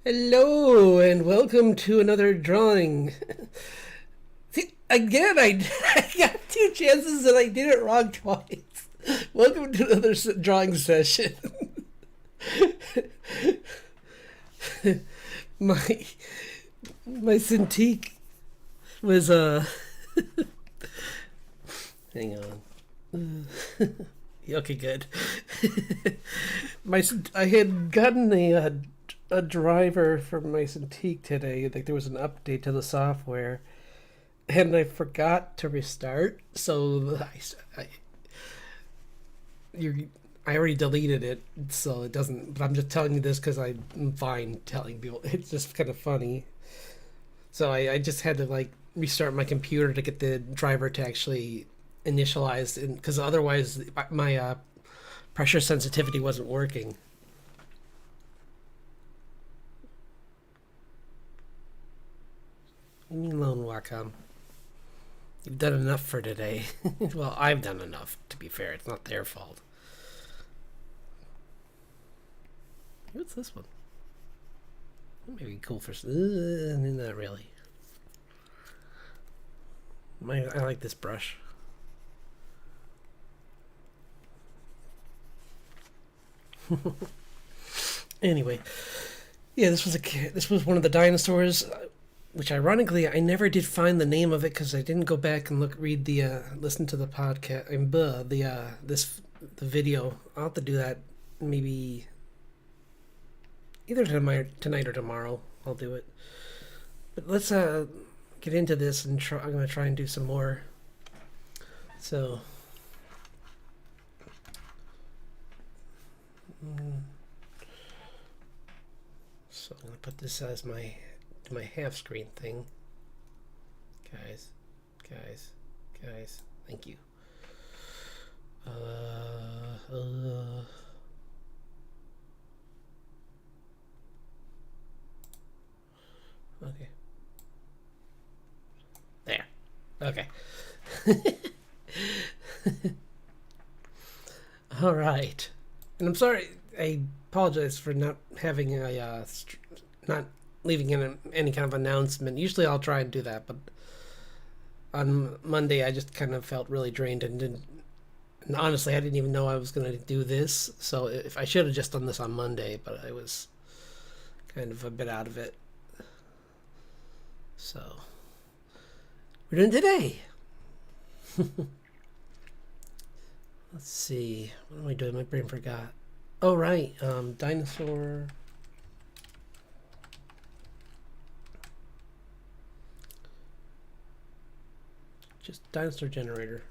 Hello and welcome to another drawing. See, again, I got two chances and I did it wrong twice. Welcome to another drawing session. my my Cintiq was hang on. Okay, good. I had gotten a driver from my Cintiq today. Like there was an update to the software, and I forgot to restart. So I already deleted it, so it doesn't. But I'm just telling you this because I'm fine telling people. It's just kind of funny. So I just had to like restart my computer to get the driver to actually initialize, because otherwise my pressure sensitivity wasn't working. You mean Lone Wacom? You've done enough for today. Well, I've done enough, to be fair. It's not their fault. What's this one? Maybe cool for... not really. I like this brush. Anyway, yeah, this was one of the dinosaurs, which ironically I never did find the name of it because I didn't go back and listen to the podcast. The video. I'll have to do that maybe either tonight or tomorrow. I'll do it. But let's get into this and I'm gonna try and do some more. So. So I'm gonna put this as my half screen thing. Guys, thank you. Okay. There. Okay. All right. And I'm sorry. I apologize for not having not leaving in any kind of announcement. Usually I'll try and do that, but on Monday I just kind of felt really drained and didn't. And honestly, I didn't even know I was going to do this. So if I should have just done this on Monday, but I was kind of a bit out of it. So we're doing today. Let's see. What am I doing? My brain forgot. Oh, right. Dinosaur. Just dinosaur generator.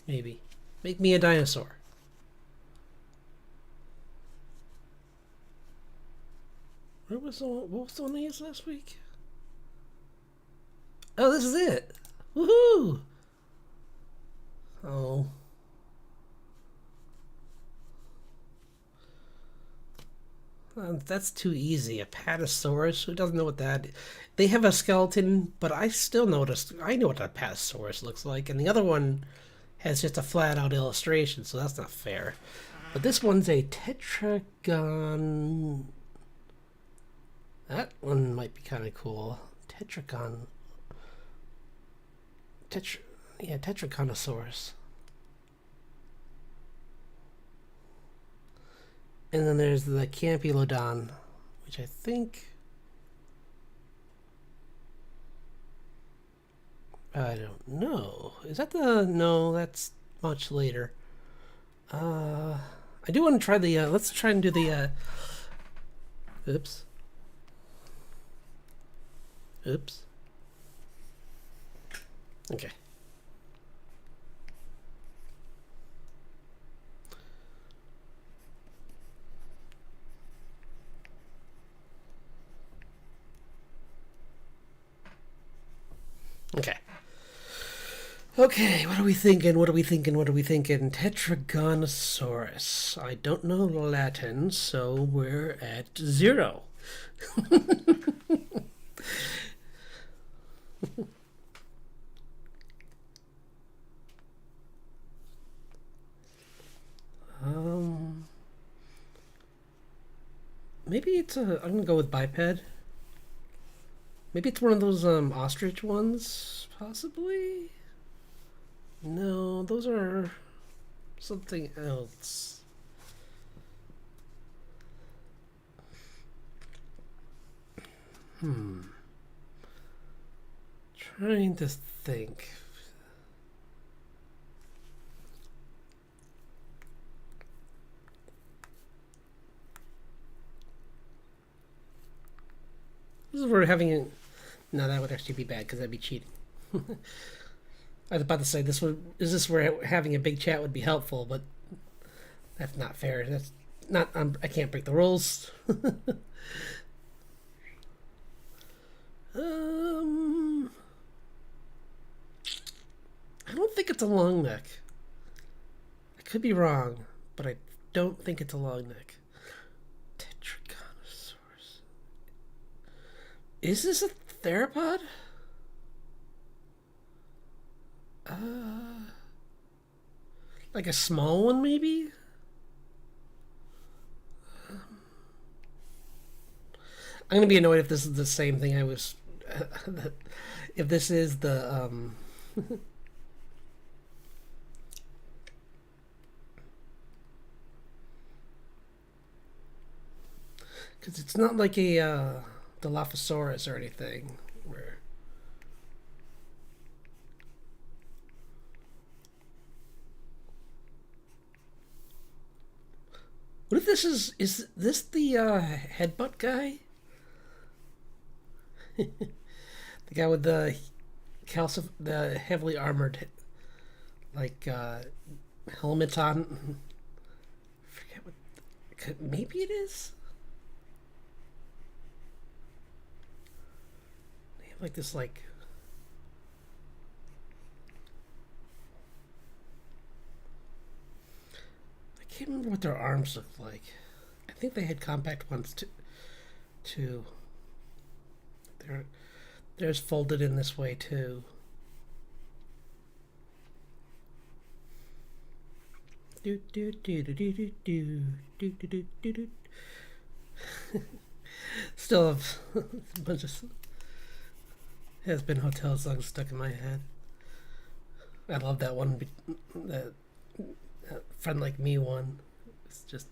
Maybe. Make me a dinosaur. What was the one I used last week? Oh, this is it. Woohoo! Oh. That's too easy. A Patasaurus? Who doesn't know what that is? They have a skeleton, but I still noticed. I know what a Patasaurus looks like, and the other one has just a flat-out illustration, so that's not fair. But this one's a Tetragon. That one might be kind of cool. Tetragon. Tetragonosaurus. And then there's the Campylodon, which I think... I don't know. Is that the... No, that's much later. I do want to try the... let's try and do the... Oops. Okay. Okay, what are we thinking? Tetragonosaurus. I don't know Latin, so we're at 0. Maybe it's a. I'm gonna go with biped. Maybe it's one of those ostrich ones, possibly. No, those are something else. Trying to think. This is where having it. No, that would actually be bad because that'd be cheating. I was about to say this where having a big chat would be helpful, but that's not fair. That's not. I can't break the rules. I don't think it's a long neck. I could be wrong, but I don't think it's a long neck. Tetragonosaurus. Is this a theropod? Like a small one, maybe? I'm gonna be annoyed if this is the same thing I was. If this is the. Because it's not like a Dilophosaurus or anything. Where. What if this is this the headbutt guy? The guy with the the heavily armored like helmet on. I forget what. Maybe it is. They have like this like. I can't remember what their arms looked like. I think they had compact ones too. There's folded in this way too. Do do do do do do do do do do do. Still have a bunch of Has Been Hotel songs stuck in my head. I love that one. That Friend Like Me one. It's just.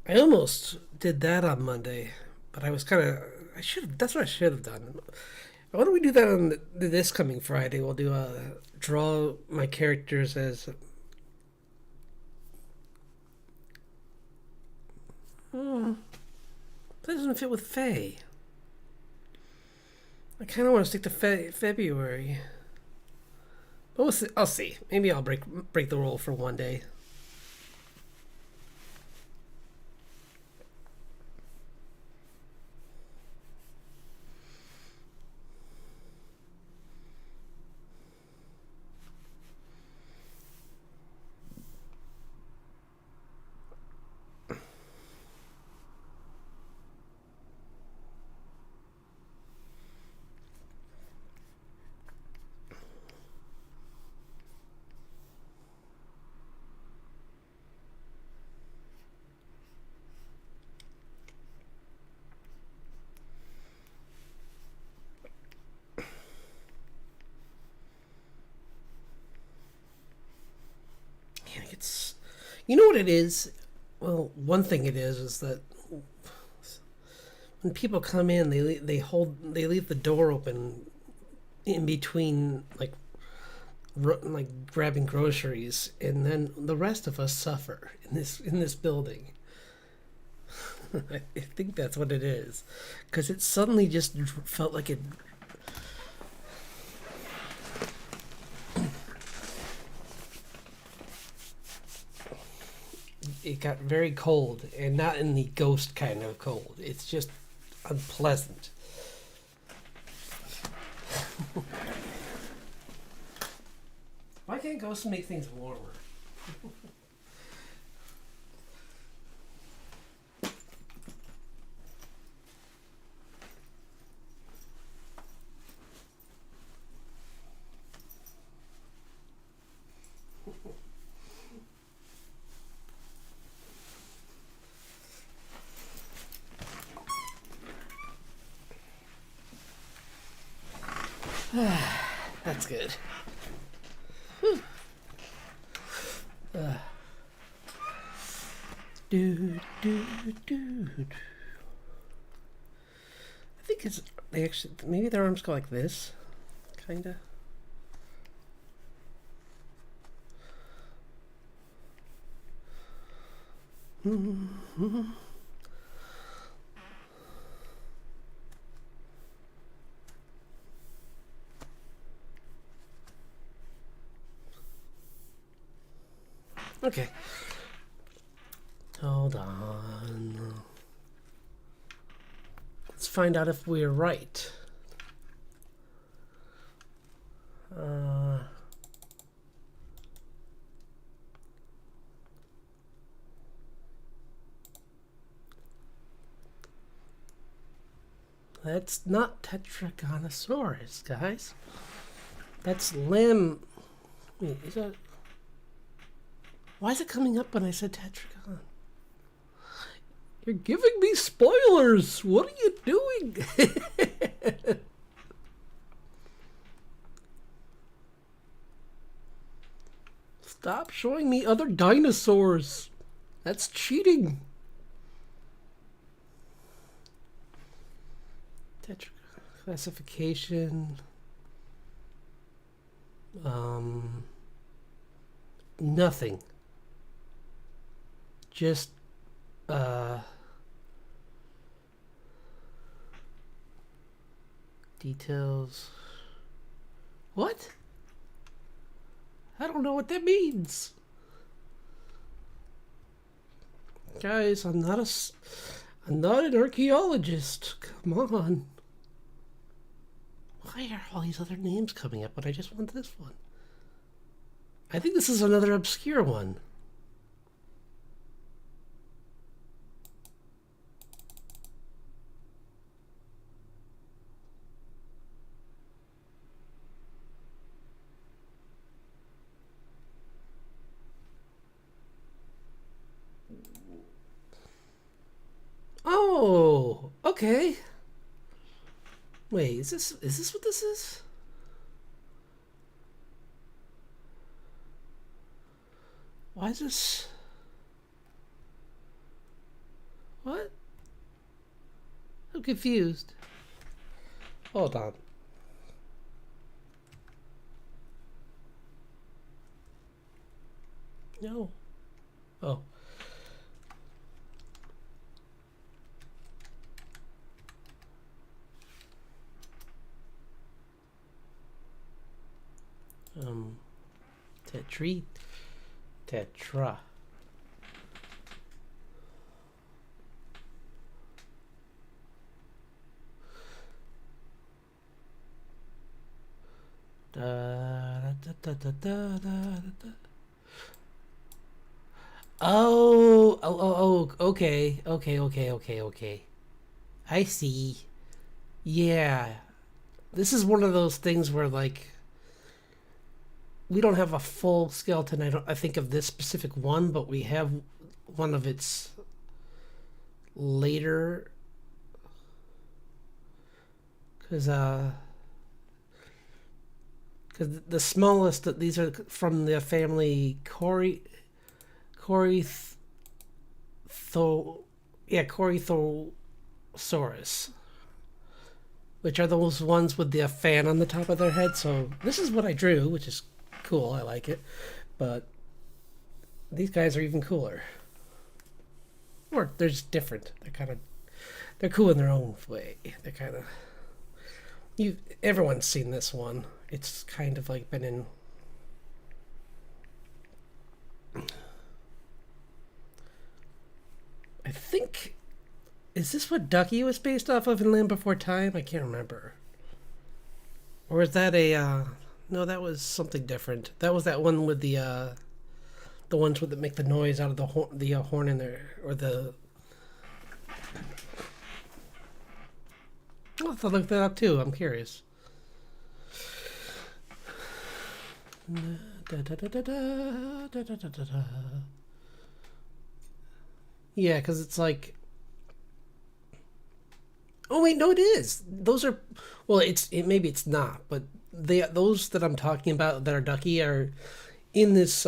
I almost did that on Monday, but I was kind of. I should have. That's what I should have done. Why don't we do that on this coming Friday? We'll do draw my characters as. That doesn't fit with Faye. I kind of want to stick to February. But we'll see. I'll see. Maybe I'll break the rule for one day. It's, you know what it is? Well, one thing it is that when people come in, they leave the door open in between, like grabbing groceries, and then the rest of us suffer in this building. I think that's what it is, because it suddenly just felt like it. It got very cold, and not in the ghost kind of cold. It's just unpleasant. Why can't ghosts make things warmer? That's good. Dude. I think they actually, maybe their arms go like this, kinda. Okay. Hold on. Let's find out if we're right. That's not Tetragonosaurus, guys. That's limb. Wait, is that? Why is it coming up when I said Tetragon? You're giving me spoilers. What are you doing? Stop showing me other dinosaurs. That's cheating. Tetra classification. Nothing. Just details. What? I don't know what that means. Guys, I'm not an archaeologist. Come on. Why are all these other names coming up when I just want this one? I think this is another obscure one. Oh, okay. Wait, is this what this is? Why is this? What? I'm confused. Hold on. No. Oh. Tetra. Oh, okay. I see. Yeah. This is one of those things where, like, we don't have a full skeleton, I think, of this specific one, but we have one of its later. Because the smallest, these are from the family Corythosaurus, which are those ones with the fan on the top of their head. So this is what I drew, which is cool. I like it, but these guys are even cooler. Or they're just different. They're cool in their own way. They're kind of everyone's seen this one. It's kind of like been in. I think, is this what Ducky was based off of in Land Before Time? I can't remember. Or is that a no, that was something different. That was that one with the ones that make the noise out of the horn in there, or the. I'll have to look that up too. I'm curious. Yeah, because it's like. Oh wait, no, it is. Those are. Well, maybe it's not, but those that I'm talking about that are ducky are in this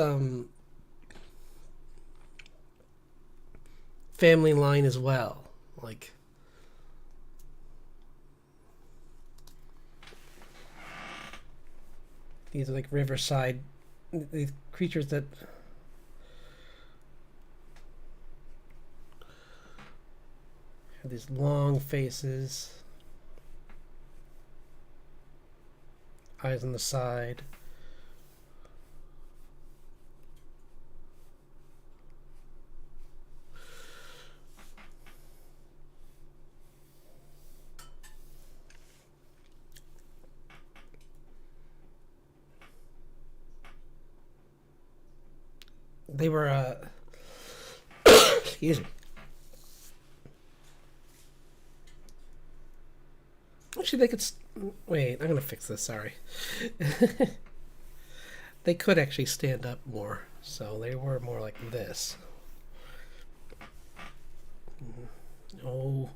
family line as well. Like these are like riverside, these creatures that have these long faces, eyes on the side. They were excuse me. Actually, they could. Wait, I'm gonna fix this. Sorry. They could actually stand up more, so they were more like this. Oh.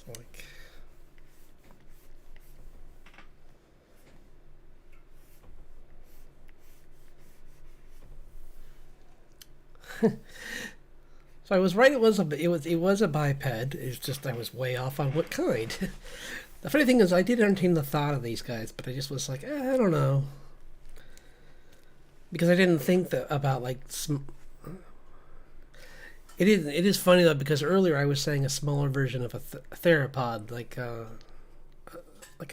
Like so I was right. It was a biped. It's just I was way off on what kind. The funny thing is, I did entertain the thought of these guys, but I just was like, I don't know, because I didn't think that about like. It is funny though, because earlier I was saying a smaller version of a theropod, like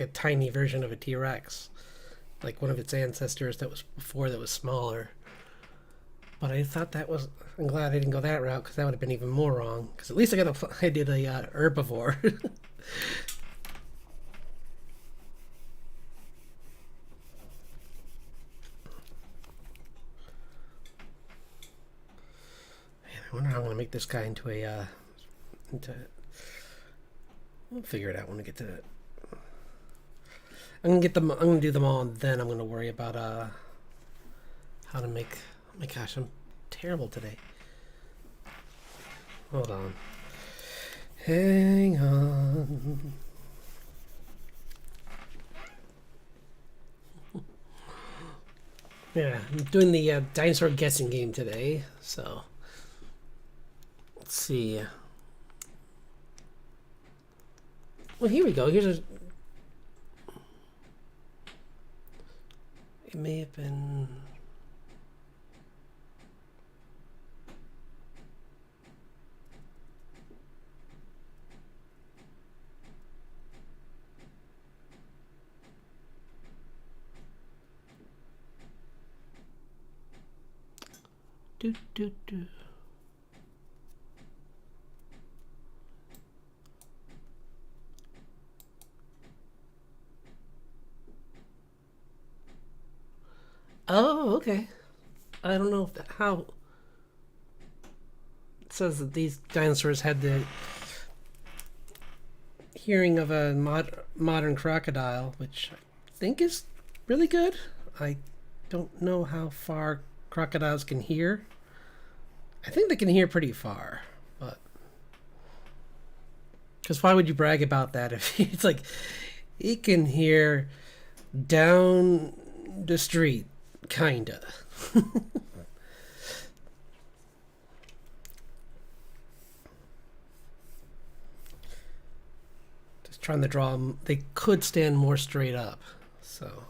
a tiny version of a T-Rex, like one of its ancestors that was before that was smaller. But I thought that was. I'm glad I didn't go that route, because that would have been even more wrong. Because at least I did a herbivore. I wonder how I'm gonna make this guy into a into. We'll figure it out when we get to it. I'm gonna get them. I'm gonna do them all, and then I'm gonna worry about how to make. Oh my gosh, I'm terrible today. Hold on. Hang on. Yeah, I'm doing the dinosaur guessing game today, so let's see. Well, here we go. Here's a. It may have been. Do, do, do. Oh, okay. I don't know if how it says that these dinosaurs had the hearing of a modern crocodile, which I think is really good. I don't know how far crocodiles can hear. I think they can hear pretty far, but because why would you brag about that if it's like it can hear down the street, kinda. Just trying to draw them. They could stand more straight up, so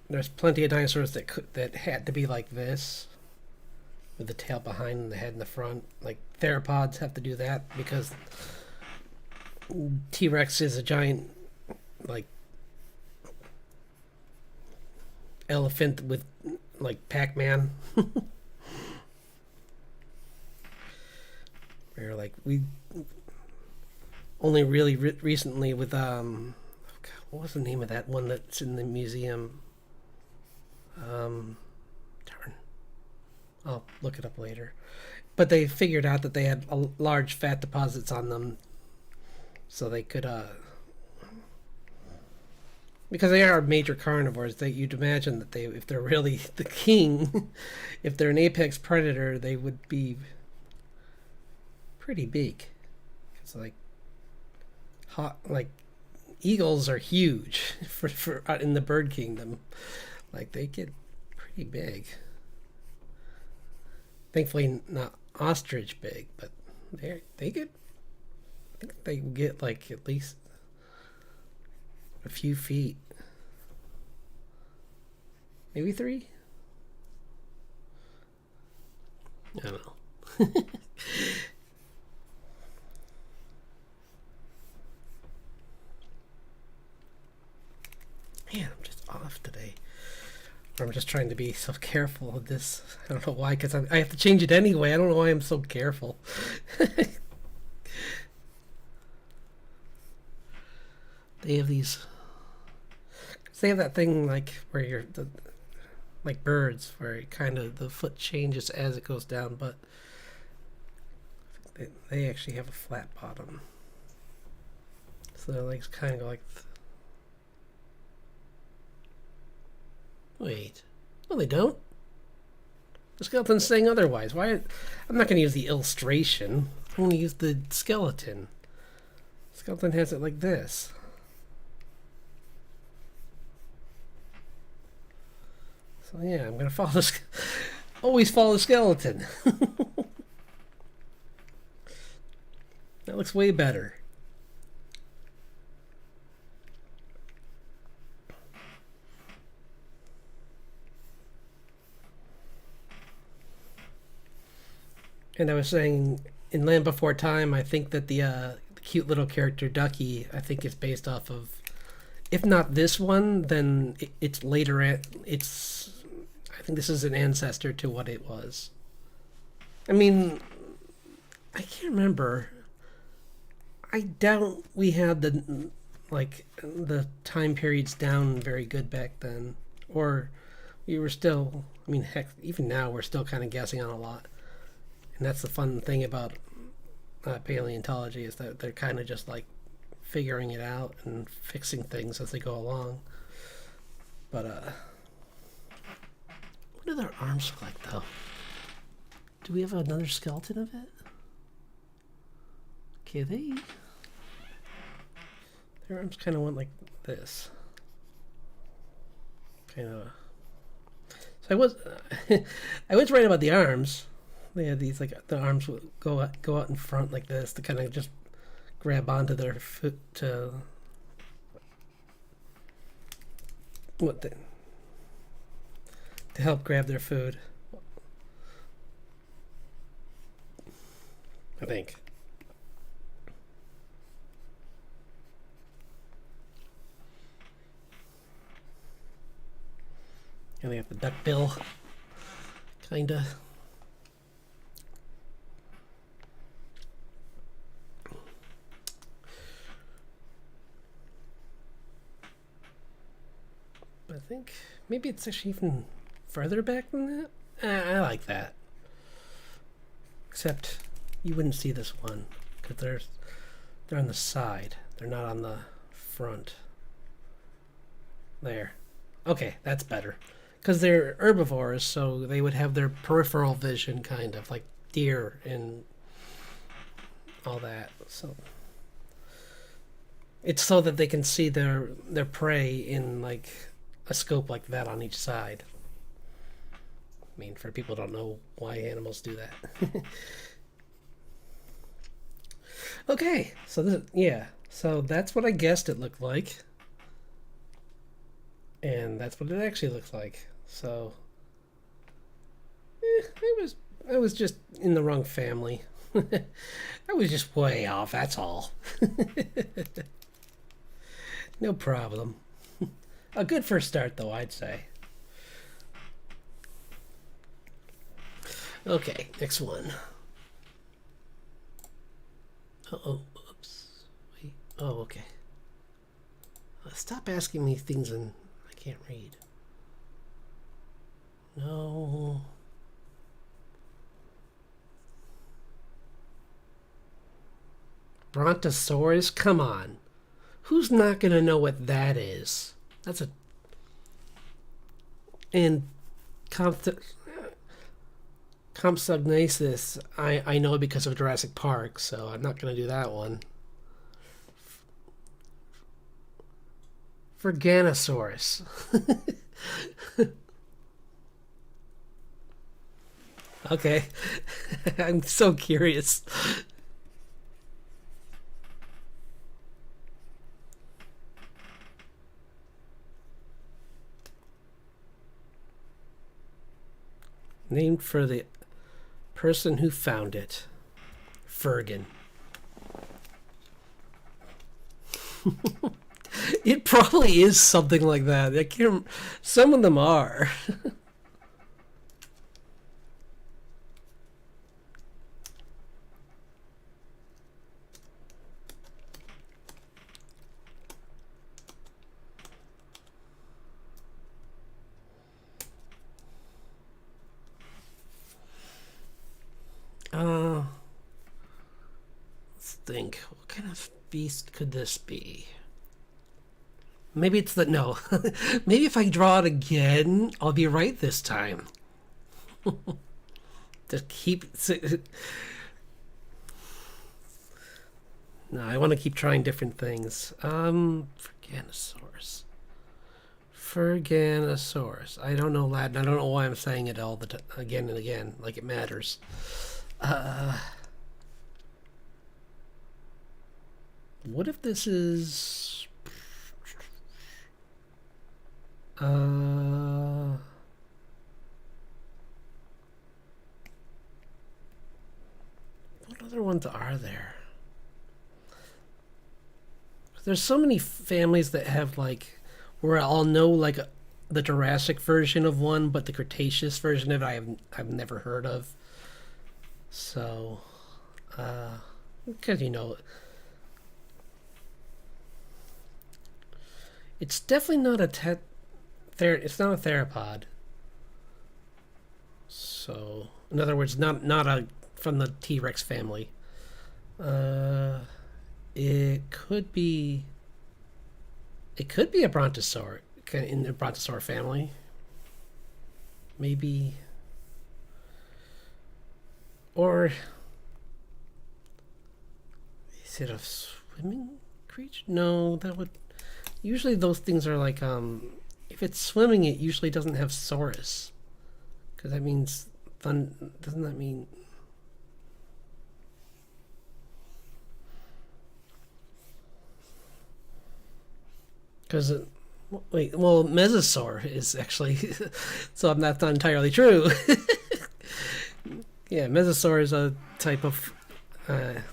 there's plenty of dinosaurs that had to be like this, with the tail behind and the head in the front. Like theropods have to do that because T-Rex is a giant, like elephant with like Pac-Man. Where like we only really recently with what was the name of that one that's in the museum? Darn. I'll look it up later. But they figured out that they had large fat deposits on them, so they could, because they are major carnivores, that you'd imagine that if they're really the king, if they're an apex predator, they would be pretty big. It's like eagles are huge for in the bird kingdom. Like they get pretty big. Thankfully, not ostrich big, but they get. I think they get like at least a few feet, maybe 3. I don't know. Man, I'm just off today. I'm just trying to be so careful of this. I don't know why, because I have to change it anyway. I don't know why I'm so careful. They have these. They have that thing like where you're like birds, where it kind of the foot changes as it goes down, but they actually have a flat bottom. So their legs kind of go like. Wait. No, they don't. The skeleton's saying otherwise. Why? I'm not going to use the illustration. I'm going to use the skeleton. The skeleton has it like this. So yeah, I'm going to follow this. Always follow the skeleton. That looks way better. And I was saying, in Land Before Time, I think that the cute little character Ducky, I think is based off of, if not this one, then it's later. I think this is an ancestor to what it was. I mean, I can't remember. I doubt we had the time periods down very good back then, or we were still. I mean, heck, even now we're still kind of guessing on a lot. And that's the fun thing about paleontology, is that they're kind of just like figuring it out and fixing things as they go along. But what do their arms look like, though? Do we have another skeleton of it? Okay, their arms kind of went like this. Kind of. So I was right about the arms. They had these, like, the arms would go out in front like this to kind of just grab onto their foot to help grab their food. I think. And they have the duck bill, kinda. I think maybe it's actually even further back than that. I like that. Except you wouldn't see this one because they're on the side. They're not on the front. There. Okay, that's better. Because they're herbivores, so they would have their peripheral vision, kind of like deer and all that. So it's so that they can see their prey in like a scope like that on each side. I mean, for people who don't know why animals do that. Okay, so so that's what I guessed it looked like, and that's what it actually looks like. So I was just in the wrong family. I was just way off. That's all. No problem. A good first start, though, I'd say. Okay, next one. Uh-oh, oops. Wait. Oh, okay. Stop asking me things and I can't read. No. Brontosaurus? Come on. Who's not going to know what that is? That's a... And Compsognathus, I know because of Jurassic Park, so I'm not going to do that one. Verganosaurus. Okay. I'm so curious. Named for the person who found it. Fergan. It probably is something like that. I can't. Some of them are. Let's think. What kind of beast could this be? Maybe it's the... No. Maybe if I draw it again, I'll be right this time. Just keep... No, I want to keep trying different things. Ferganosaurus. Ferganosaurus. I don't know Latin. I don't know why I'm saying it all the time, again and again, like it matters. What if this is... what other ones are there? There's so many families that have, like, where I'll know, like, the Jurassic version of one, but the Cretaceous version of it I've never heard of. So, because, you know, it's definitely not it's not a theropod. So, in other words, not a from the T-Rex family. It could be a brontosaur in the brontosaur family. Maybe, or is it a swimming creature? No, that would... Usually those things are like, if it's swimming, it usually doesn't have saurus. Because that means, doesn't that mean... Because, wait, well, mesosaur is actually... So that's not entirely true. Yeah, mesosaur is a type of,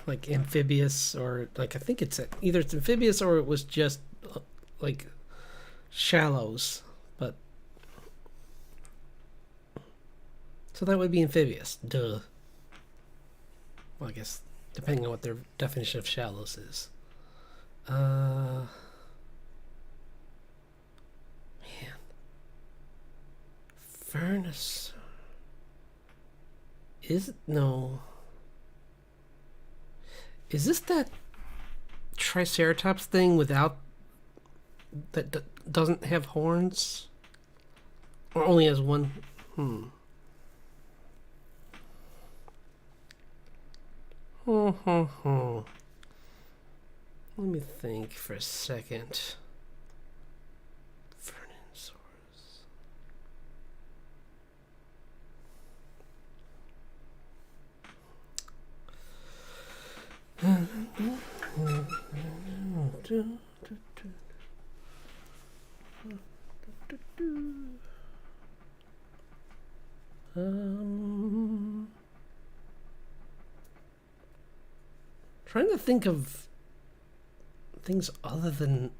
like, amphibious, or, like, I think it's either it's amphibious or it was just... like shallows, but so that would be amphibious. Duh. Well, I guess depending on what their definition of shallows is. Man, furnace. Is it? No. Is this that Triceratops thing without... that doesn't have horns, or only has one? Let me think for a second. Fernansaurus. Trying to think of things other than...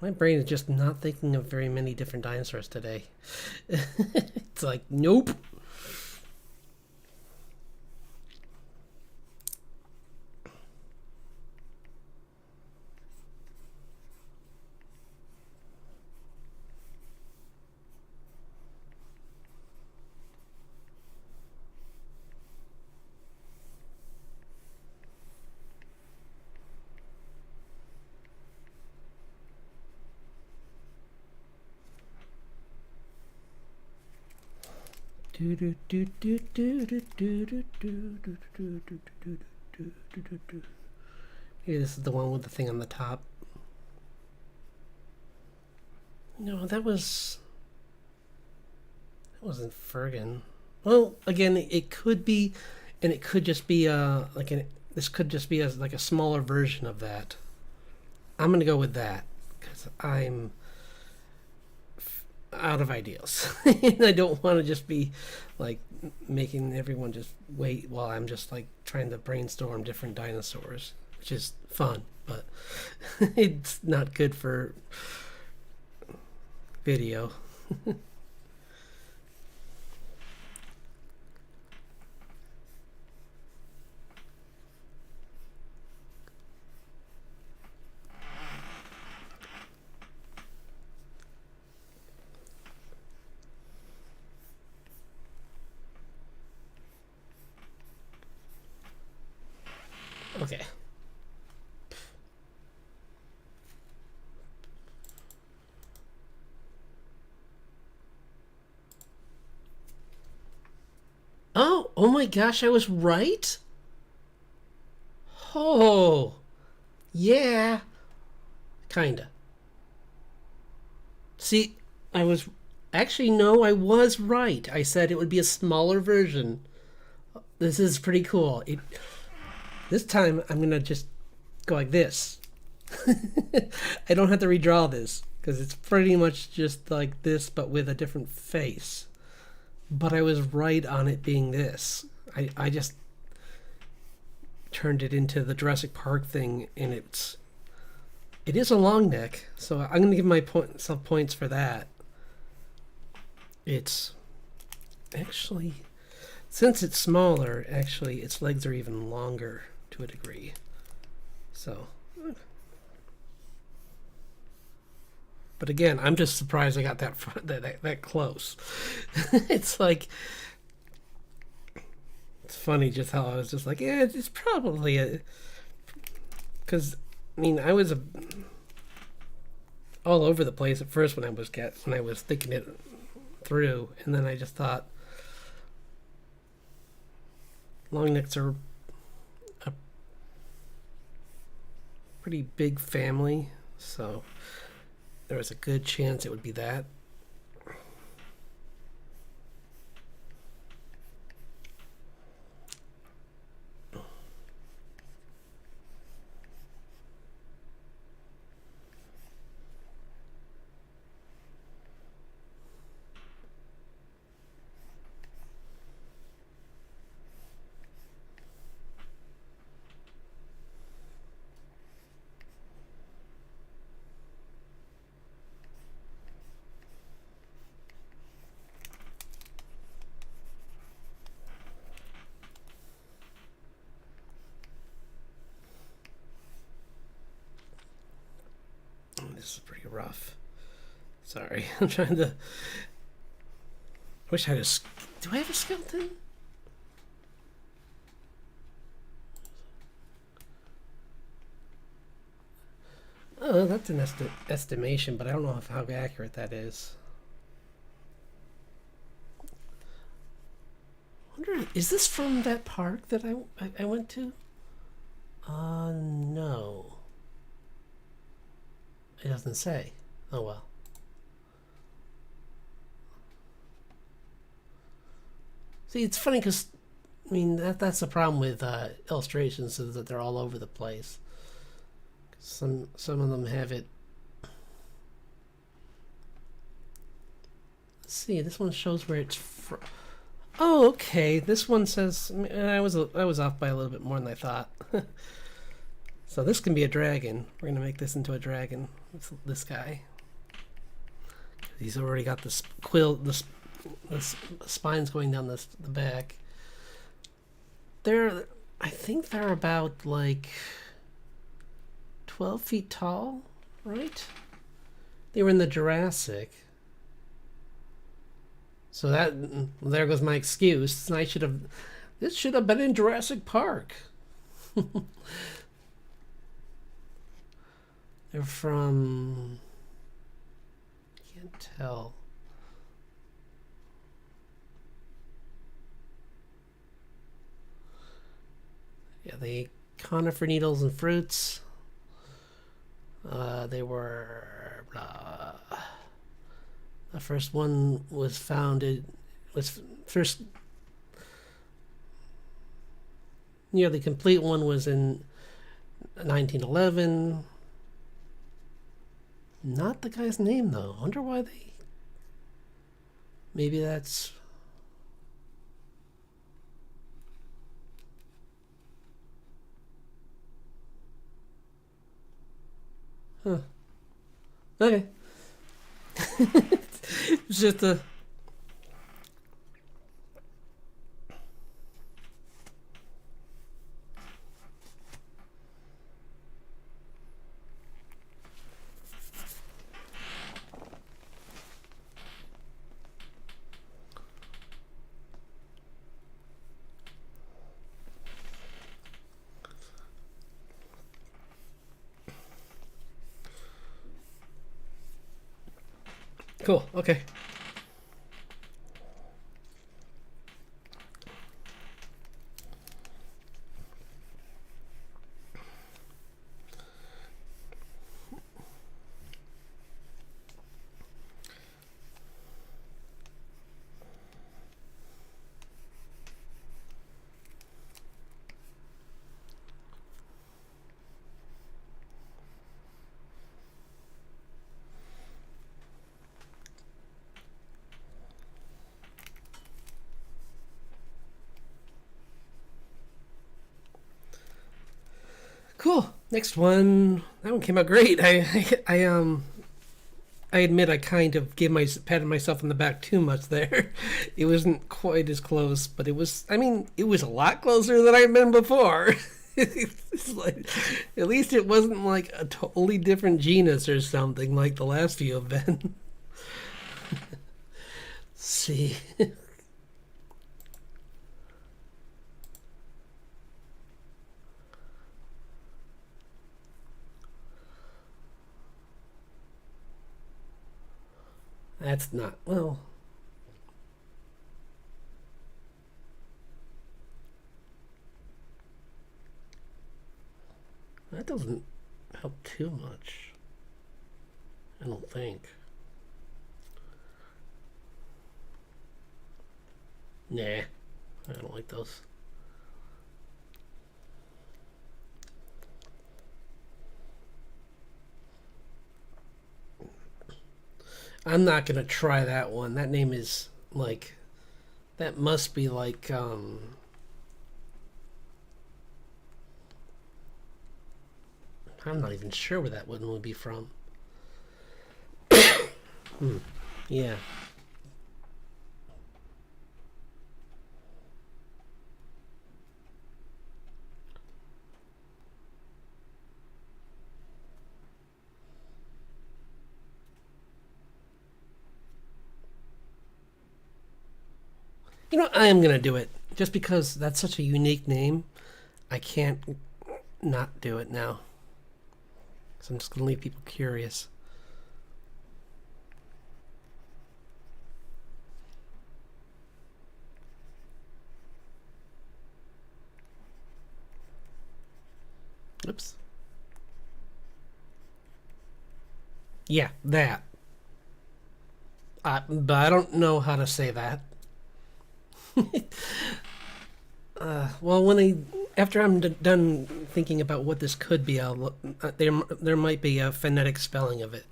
My brain is just not thinking of very many different dinosaurs today. It's like, nope. Maybe this is the one with the thing on the top. No, that wasn't Fergan. Well, again, it could be, and it could just be this could just be like a smaller version of that. I'm gonna go with that because I'm out of ideas. I don't want to just be like making everyone just wait while I'm just like trying to brainstorm different dinosaurs, which is fun, but it's not good for video. Okay. Oh my gosh, I was right? Oh, yeah. Kinda. See, I was. Actually, no, I was right. I said it would be a smaller version. This is pretty cool. This time, I'm gonna just go like this. I don't have to redraw this because it's pretty much just like this, but with a different face. But I was right on it being this. I just turned it into the Jurassic Park thing, and it is a long neck, so I'm gonna give myself points for that. It's actually, since it's smaller, actually its legs are even longer to a degree. So, but again, I'm just surprised I got that close. It's like, it's funny just how I was just like, yeah, it's probably a, because I mean I was all over the place at first when I was thinking it through, and then I just thought long necks are a pretty big family, so there was a good chance it would be that. This is pretty rough. Sorry, I'm trying to. I wish I had a. Do I have a skeleton? Oh, that's an estimation, but I don't know how accurate that is. I wonder, is this from that park that I went to? No. It doesn't say. Oh well. See, it's funny because I mean that's the problem with illustrations, is that they're all over the place. Some of them have it. Let's see, this one shows where it's from. Oh, okay. This one says I was off by a little bit more than I thought. So this can be a dragon. We're gonna make this into a dragon. This guy. He's already got this quill. The spines going down the back. I think they're about like 12 feet tall, right? They were in the Jurassic. So there goes my excuse. This should have been in Jurassic Park. They're from, can't tell. Yeah, they ate conifer needles and fruits. They were the first one was founded was first nearly complete one was in 1911. Not the guy's name though. I wonder why they. Maybe that's. Huh. Okay. It's just a. Cool. Okay. Cool. Next one. That one came out great. I admit I kind of patted myself on the back too much there. It wasn't quite as close, but it was. I mean, it was a lot closer than I've been before. It's like, at least it wasn't like a totally different genus or something like the last few have been. Let's see. That's not well. That doesn't help too much. I don't think. Nah, I don't like those. I'm not gonna try that one. That name is like, that must be like I'm not even sure where that one would be from. Yeah. You know, I am gonna do it just because that's such a unique name. I can't not do it now. So I'm just gonna leave people curious. Oops. Yeah, that. But I don't know how to say that. Well, after I'm done thinking about what this could be, there might be a phonetic spelling of it,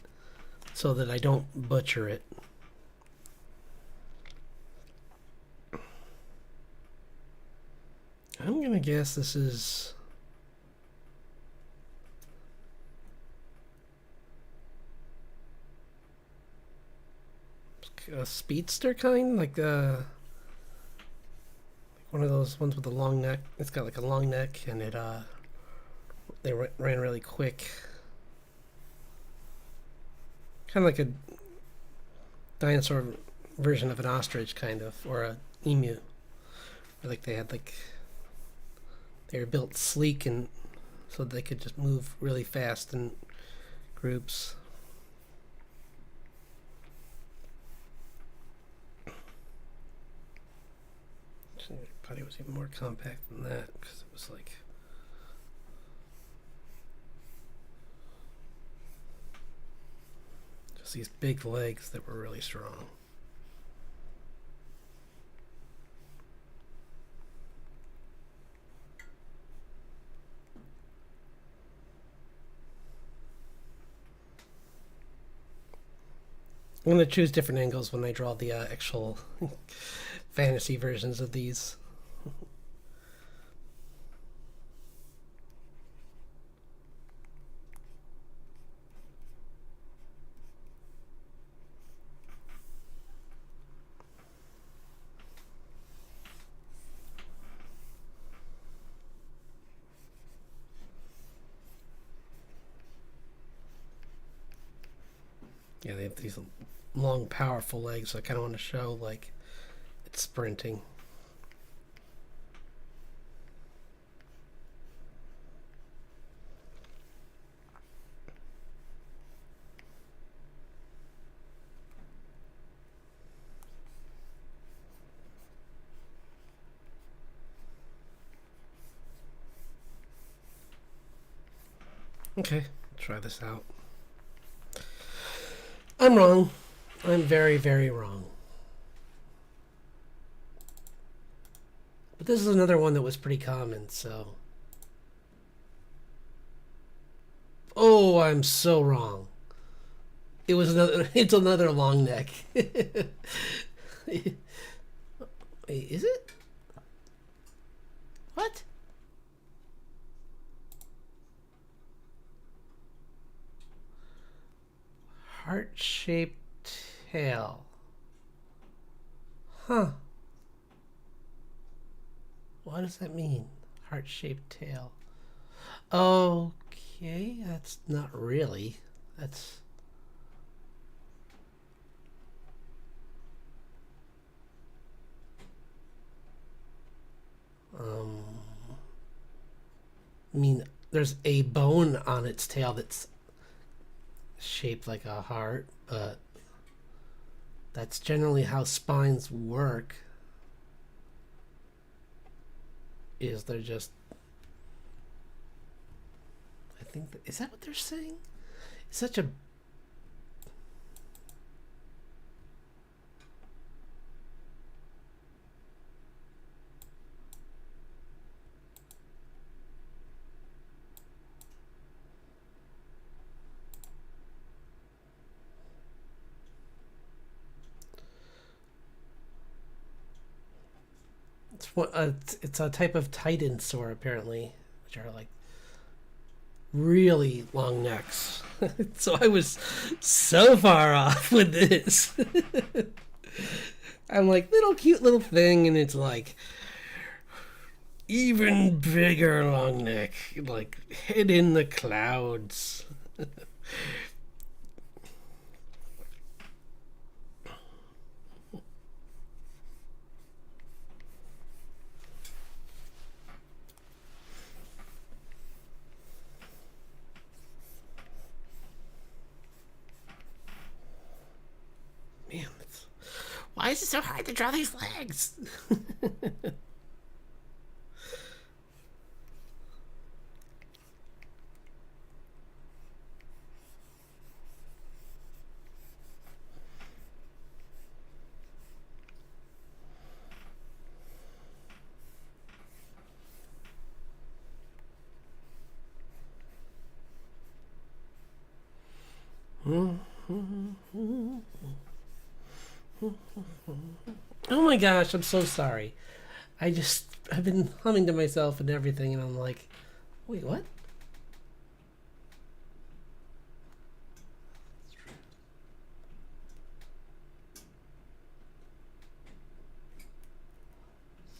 so that I don't butcher it. I'm gonna guess this is a speedster kind, like one of those ones with a long neck. It's got like a long neck, and they ran really quick, kind of like a dinosaur version of an ostrich, kind of, or a emu. Like they were built sleek and so they could just move really fast in groups. Body was even more compact than that because it was like was these big legs that were really strong. I'm going to choose different angles when I draw the actual fantasy versions of these. Yeah, they have these long, powerful legs, so I kind of want to show, like, it's sprinting. Okay, try this out. I'm wrong. I'm very, very wrong. But this is another one that was pretty common, so... Oh, I'm so wrong. It's another long neck. Wait, is it? What? Heart-shaped tail. Huh. What does that mean? Heart-shaped tail. Okay, that's not really. That's... I mean, there's a bone on its tail that's shaped like a heart, but that's generally how spines work. Is they're just... I think is that what they're saying? It's such a... It's a type of Dinosaur apparently, which are like really long necks. So I was so far off with this. I'm like, little cute little thing, and it's like even bigger long neck, like head in the clouds. Man, why is it so hard to draw these legs? Oh my gosh, I'm so sorry. I've been humming to myself and everything, and I'm like, wait, what?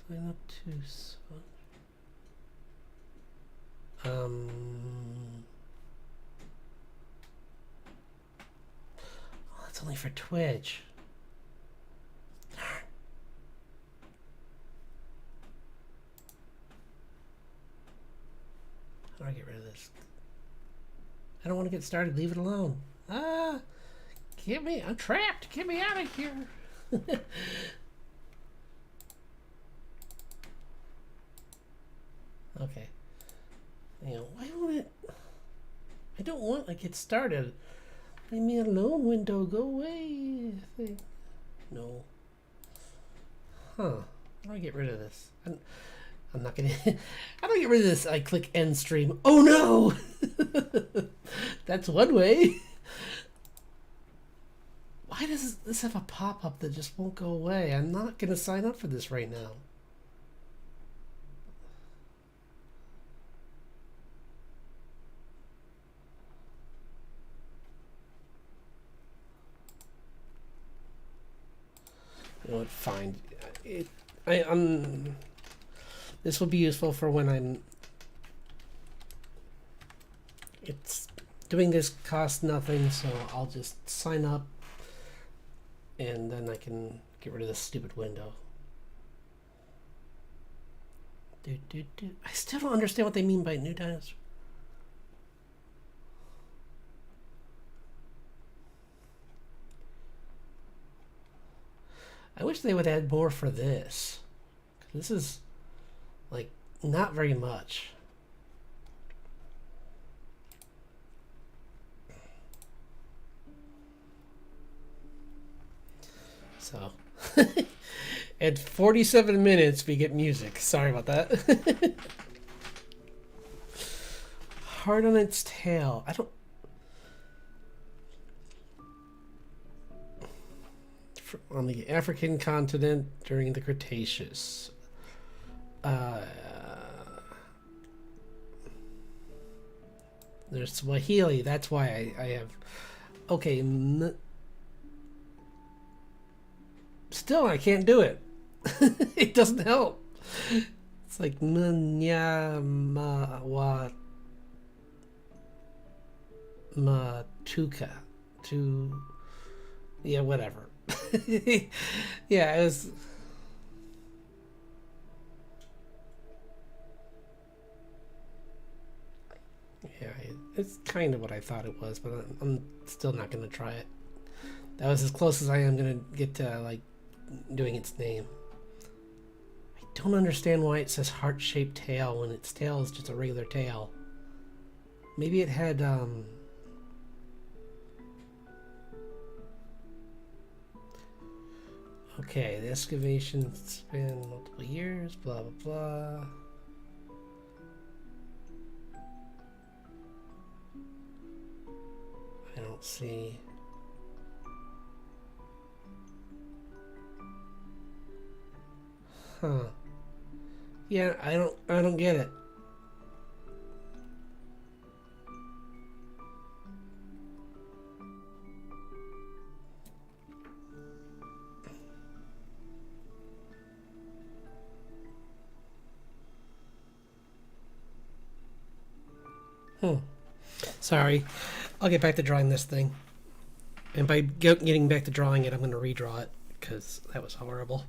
Sign up to oh, that's only for Twitch. How do I get rid of this? I don't want to get started. Leave it alone. Ah, get me! I'm trapped. Get me out of here. Okay. You know, why won't it? I don't want to get started. Leave me alone, window. Go away. No. Huh. How do I get rid of this? I'm not gonna. How do I get rid of this? I click end stream. Oh no! That's one way. Why does this have a pop-up that just won't go away? I'm not gonna sign up for this right now. You know what? Fine. This will be useful for when I'm. It's doing this costs nothing, so I'll just sign up, and then I can get rid of this stupid window. I still don't understand what they mean by new dinosaur. I wish they would add more for this. This is, like, not very much. So, at 47 minutes, we get music. Sorry about that. Hard on its tail. I don't... On the African continent during the Cretaceous. There's Swahili. That's why I have. Okay. Still, I can't do it. It doesn't help. It's like Matuka. Yeah, whatever. Yeah, it was. Yeah, it's kind of what I thought it was, but I'm still not going to try it. That was as close as I am going to get to, like, doing its name. I don't understand why it says heart-shaped tail when its tail is just a regular tail. Maybe it had, Okay, the excavation spanned multiple years, blah, blah, blah. I don't see. Huh. Yeah, I don't get it. Sorry. I'll get back to drawing this thing. And by getting back to drawing it, I'm going to redraw it, because that was horrible.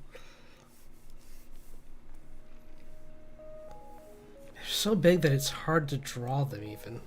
They're so big that it's hard to draw them, even.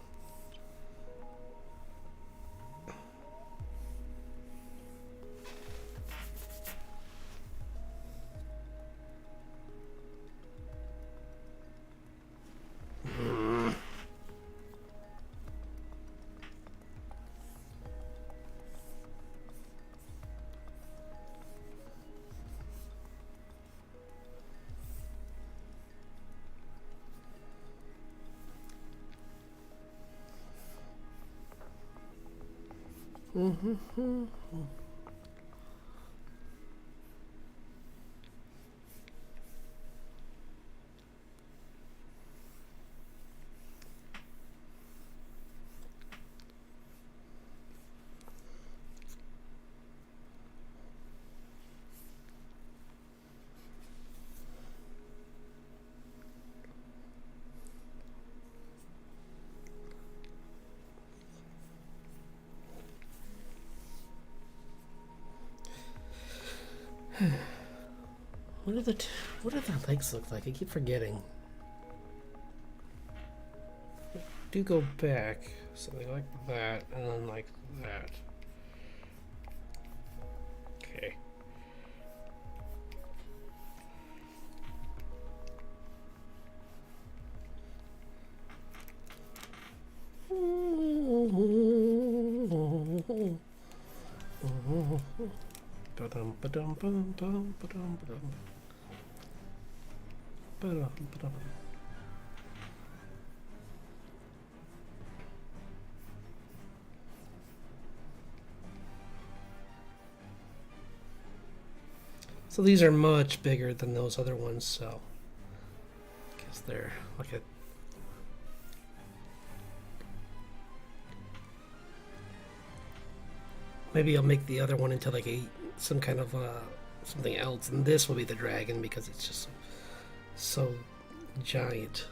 What do the legs look like? I keep forgetting. Do go back, something like that, and then like that. Okay. So these are much bigger than those other ones, so I guess they're like a maybe I'll make the other one into like some kind of something else, and this will be the dragon because it's just so giant.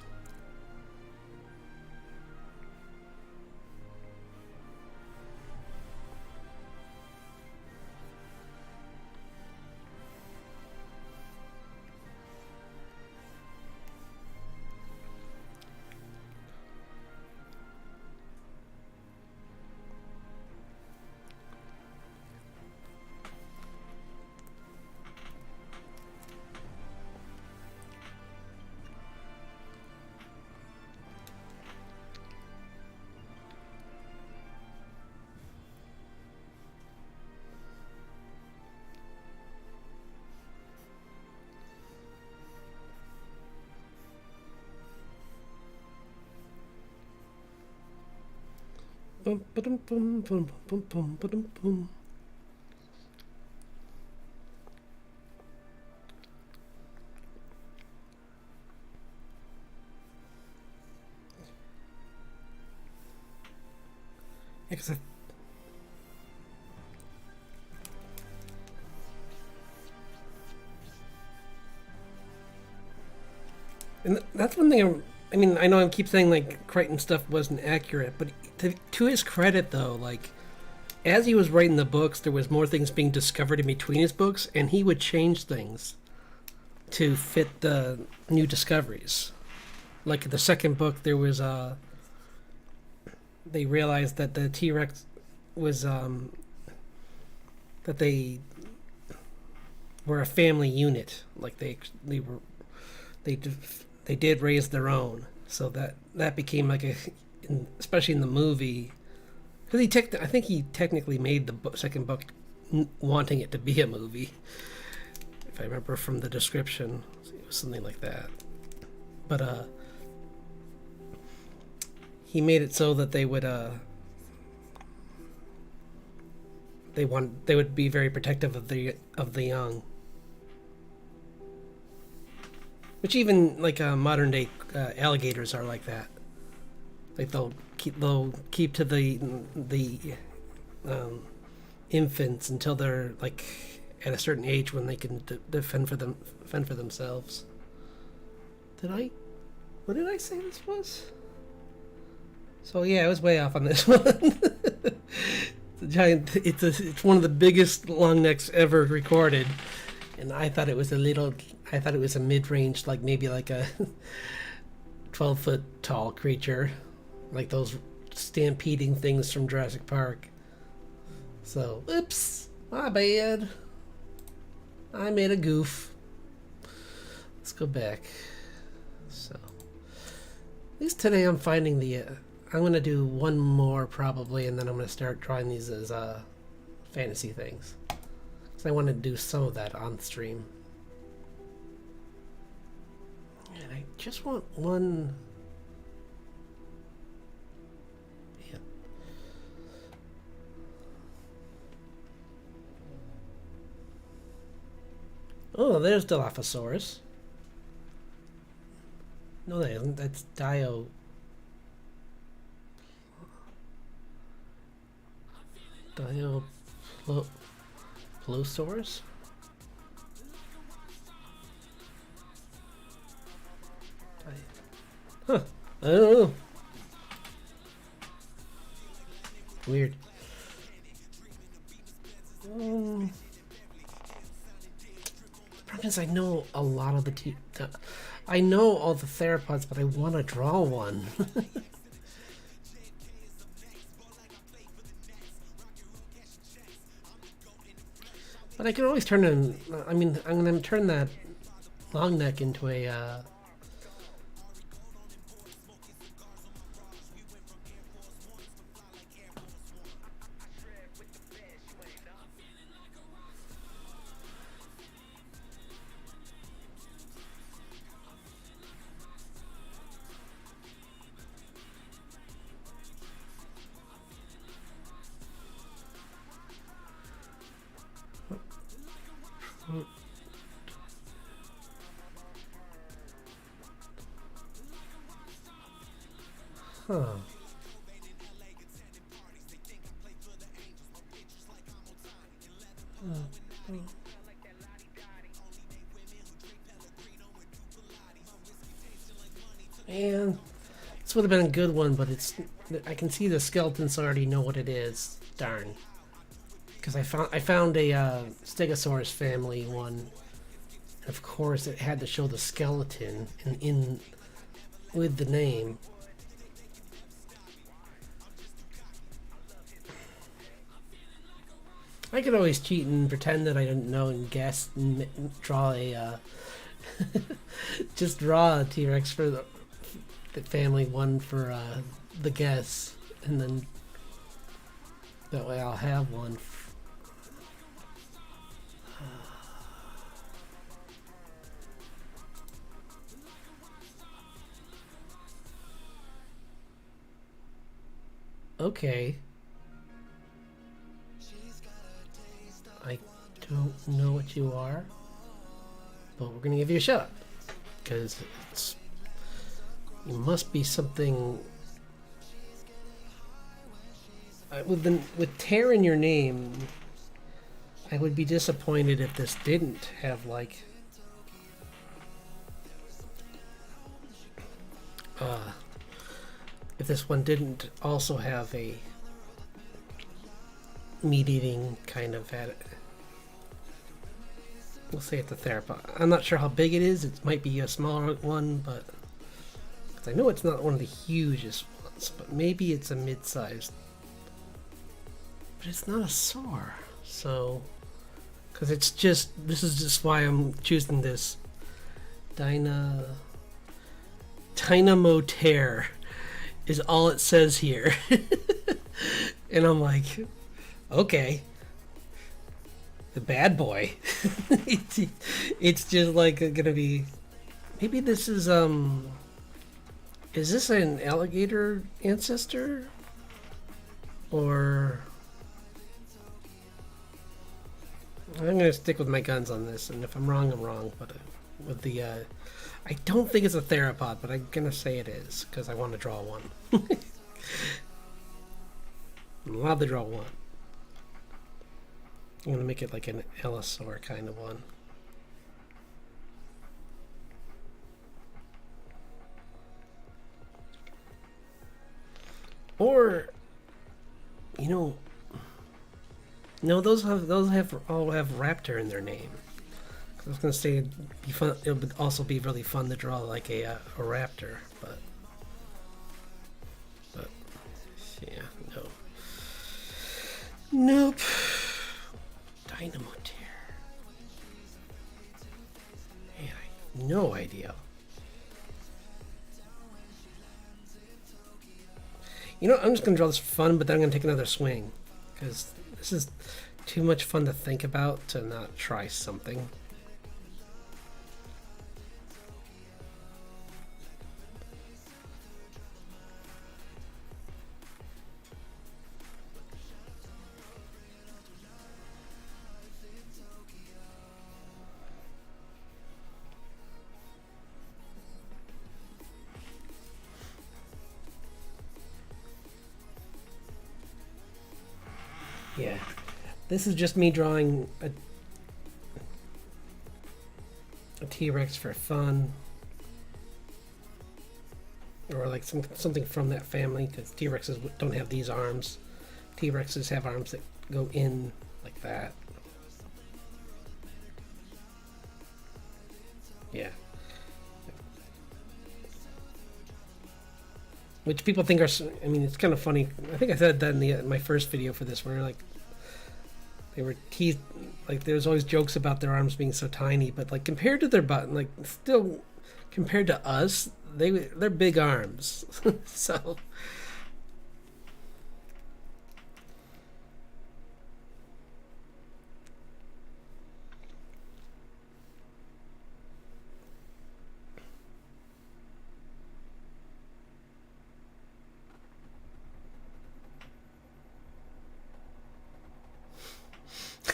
Bum, ba-dum, bum, bum, bum, bum, ba-dum, bum. Yeah, 'cause and that's one thing I mean, I know I keep saying like Crichton stuff wasn't accurate, but to his credit though, like as he was writing the books, there was more things being discovered in between his books, and he would change things to fit the new discoveries. Like the second book, there was they realized that the T-Rex was that they were a family unit. Like they were they they did raise their own, so that became like especially in the movie, because I think he technically made the second book wanting it to be a movie, if I remember from the description. It was something like that, but he made it so that they would they would be very protective of the young. Which even like modern day alligators are like that. Like they'll keep to the infants until they're like at a certain age when they can fend for themselves. What did I say this was? So yeah, I was way off on this one. It's a giant. It's one of the biggest long necks ever recorded, and I thought it was a mid-range, like maybe like a 12-foot tall creature, like those stampeding things from Jurassic Park. So, oops, my bad. I made a goof. Let's go back. So, at least today I'm finding I'm going to do one more probably, and then I'm going to start drawing these as fantasy things. Because I want to do some of that on stream. And I just want one. Yeah. Oh, there's Dilophosaurus. No, that isn't. That's Dioplosaurus? Huh. I don't know. Weird. The problem is I know a lot of I know all the theropods, but I want to draw one. But I can always turn in. I mean, I'm going to turn that long neck into a. Huh. Man, this would have been a good one, but it's. I can see the skeletons already know what it is. Darn. Because I found a Stegosaurus family one. And of course, it had to show the skeleton in with the name. I could always cheat and pretend that I didn't know and guess and draw a just draw a T-Rex for the family one for the guess, and then that way I'll have one. Okay. I don't know what you are, but we're gonna give you a shout out because it's you must be something with tear in your name. I would be disappointed if this didn't have like if this one didn't also have a meat eating kind of at it. We'll say it's a theropod. I'm not sure how big it is. It might be a smaller one, but I know it's not one of the hugest ones, but maybe it's a mid-sized. But it's not a saur, so because it's just this is just why I'm choosing this Dynamotere is all it says here. And I'm like, okay, the bad boy. It's just like gonna be, maybe this is this an alligator ancestor? Or I'm gonna stick with my guns on this, and if I'm wrong, I'm wrong. But with the I don't think it's a theropod, but I'm gonna say it is because I want to draw one. I'm allowed to draw one. I'm gonna make it like an Dinosaur kind of one. Or, you know, no, those all have raptor in their name. I was gonna say it'd be fun. It would also be really fun to draw like a raptor, but yeah, no, nope. Dynamotere. Man, I have no idea. You know, I'm just gonna draw this for fun, but then I'm gonna take another swing because this is too much fun to think about to not try something. Yeah, this is just me drawing a T-Rex for fun, or like something from that family, because T-Rexes don't have these arms. T-Rexes have arms that go in like that. Yeah. Which people think are, I mean, it's kind of funny. I think I said that in my first video for this, where like they were teased, like there's always jokes about their arms being so tiny, but like compared to their button, like still compared to us, they're big arms. So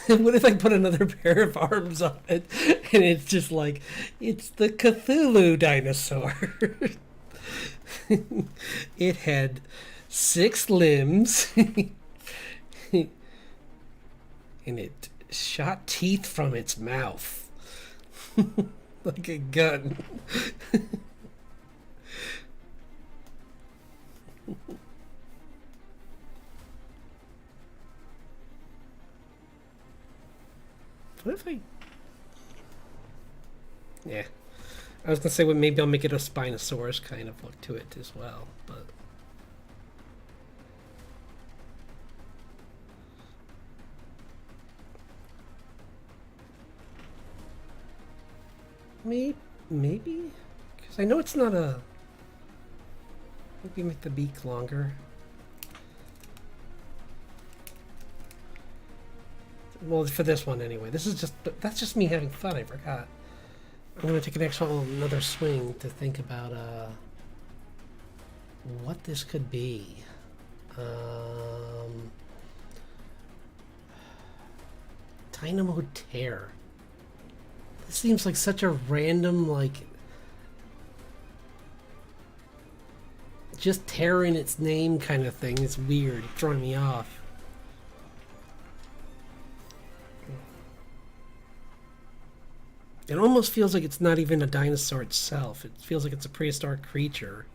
what if I put another pair of arms on it and it's just like, it's the Cthulhu dinosaur? It had 6 limbs, and it shot teeth from its mouth like a gun. What if I? Yeah, I was gonna say, well, maybe I'll make it a Spinosaurus kind of look to it as well, but maybe because I know it's not a. Maybe make the beak longer. Well, for this one anyway. This is just that's just me having fun. I forgot. I'm gonna take another swing to think about what this could be. Dynamo Tear. This seems like such a random, like, just tear in its name kind of thing. It's weird, it's throwing me off. It almost feels like it's not even a dinosaur itself. It feels like it's a prehistoric creature.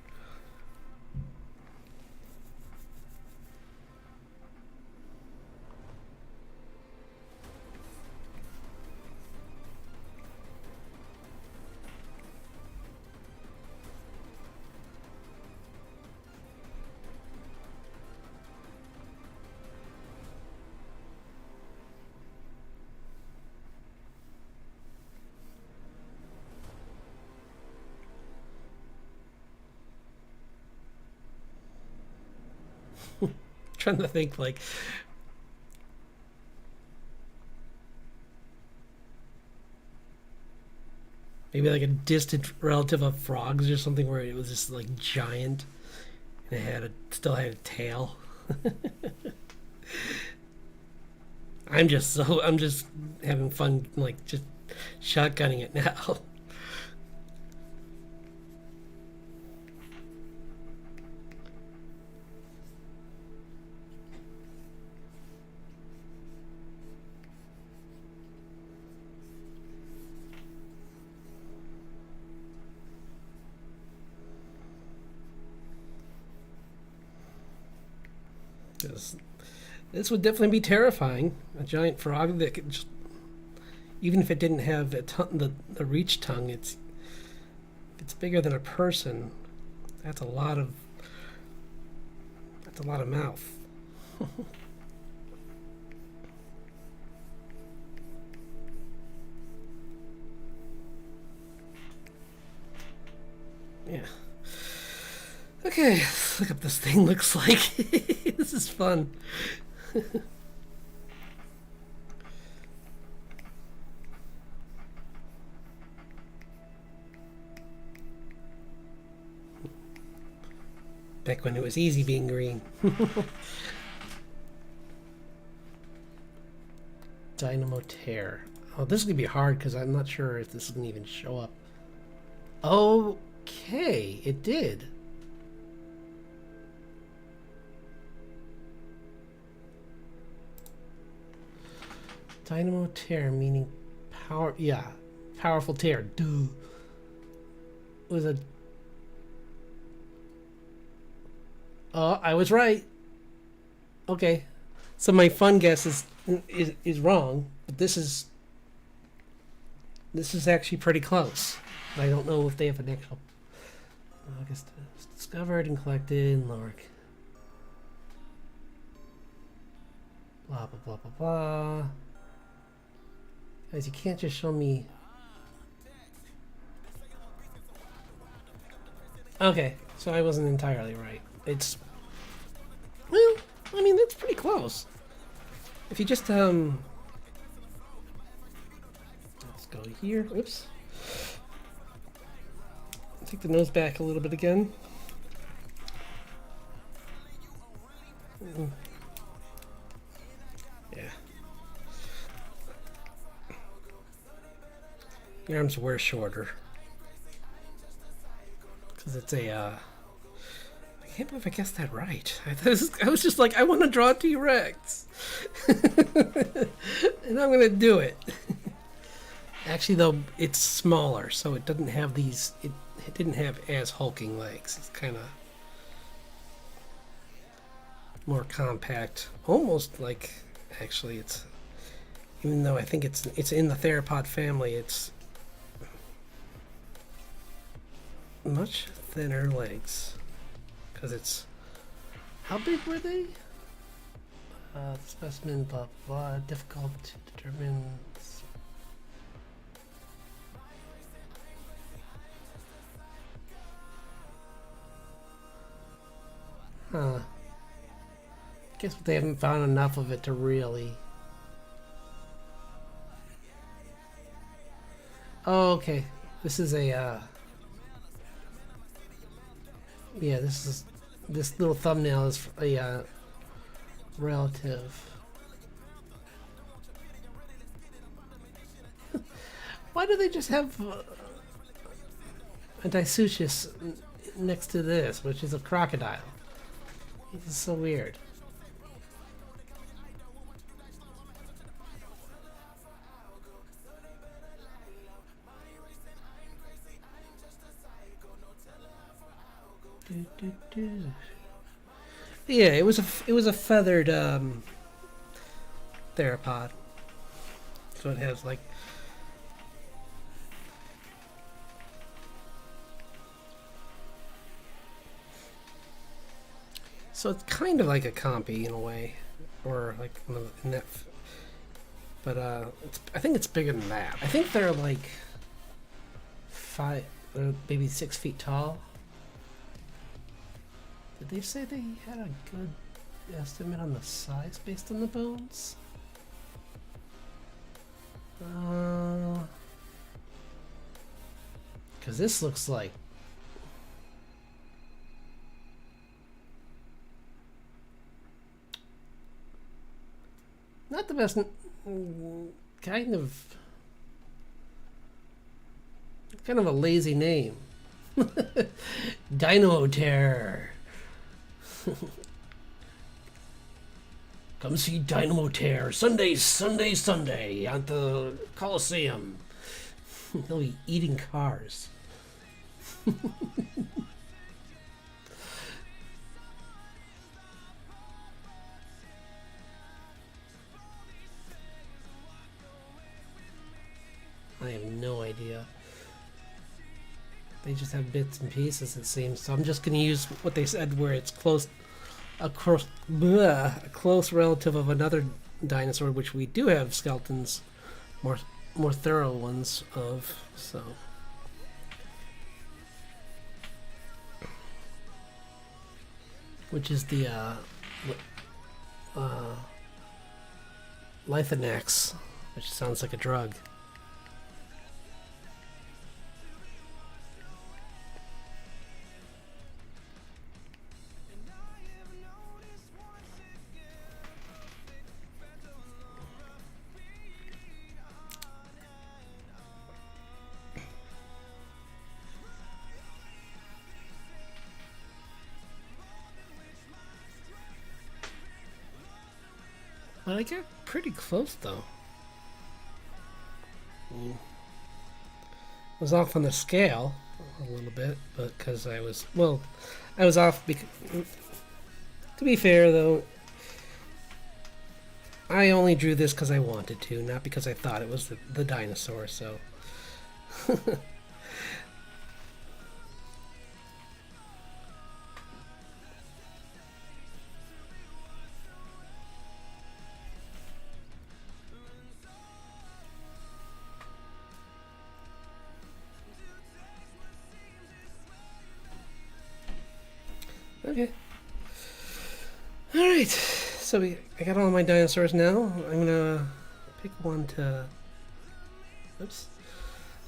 Trying to think, like, maybe like a distant relative of frogs or something, where it was just like giant and it still had a tail. I'm just having fun, like, just shotgunning it now. This would definitely be terrifying. A giant frog that could just, even if it didn't have the reach tongue, it's bigger than a person. That's a lot of mouth. Yeah. Okay, let's look up this thing looks like. This is fun. Back when it was easy being green. Dynamo Tear. Oh, this is gonna be hard because I'm not sure if this is gonna even show up. Okay, it did. Dynamo Tear, meaning power. Yeah, powerful tear. Duh. Was a. Oh, I was right. Okay, so my fun guess is wrong, but this is actually pretty close. I don't know if they have an actual. August discovered and collected in Lork. Blah blah blah blah blah. Guys, you can't just show me. Okay, so I wasn't entirely right. It's, well, I mean, that's pretty close. If you just let's go here. Oops. Take the nose back a little bit again. Yeah. Your arms were shorter because it's a can't believe I guessed that right. I was just like, I want to draw a T-Rex. And I'm going to do it. Actually, though, it's smaller, so it doesn't have these... It didn't have as hulking legs. It's kind of more compact. Almost like... Actually, it's... Even though I think it's in the theropod family, it's much thinner legs. Because it's... How big were they? Specimen, blah, blah, difficult to determine. Huh. Guess they haven't found enough of it to really... Oh, okay. This is a, yeah, this little thumbnail is a, relative. Why do they just have a Disucius next to this, which is a crocodile? This is so weird. Yeah, it was a feathered theropod. So it has like so it's kind of like a compy in a way, or like in that. But I think it's bigger than that. I think they're like maybe 6 feet tall. Did they say they had a good estimate on the size based on the bones? Because this looks like... Not the best... Kind of a lazy name. Dino Terror. Come see Dynamo Tear Sunday at the Coliseum. He'll be eating cars. I have no idea. They just have bits and pieces, it seems. So I'm just going to use what they said, where it's a close relative of another dinosaur, which we do have skeletons, more thorough ones of. So which is the Lithonax, which sounds like a drug. Well, I got pretty close, though. I was off on the scale a little bit, but because I was off because, to be fair, though, I only drew this because I wanted to, not because I thought it was the dinosaur, so... Okay. Alright. So I got all my dinosaurs now. I'm gonna pick one to... Oops.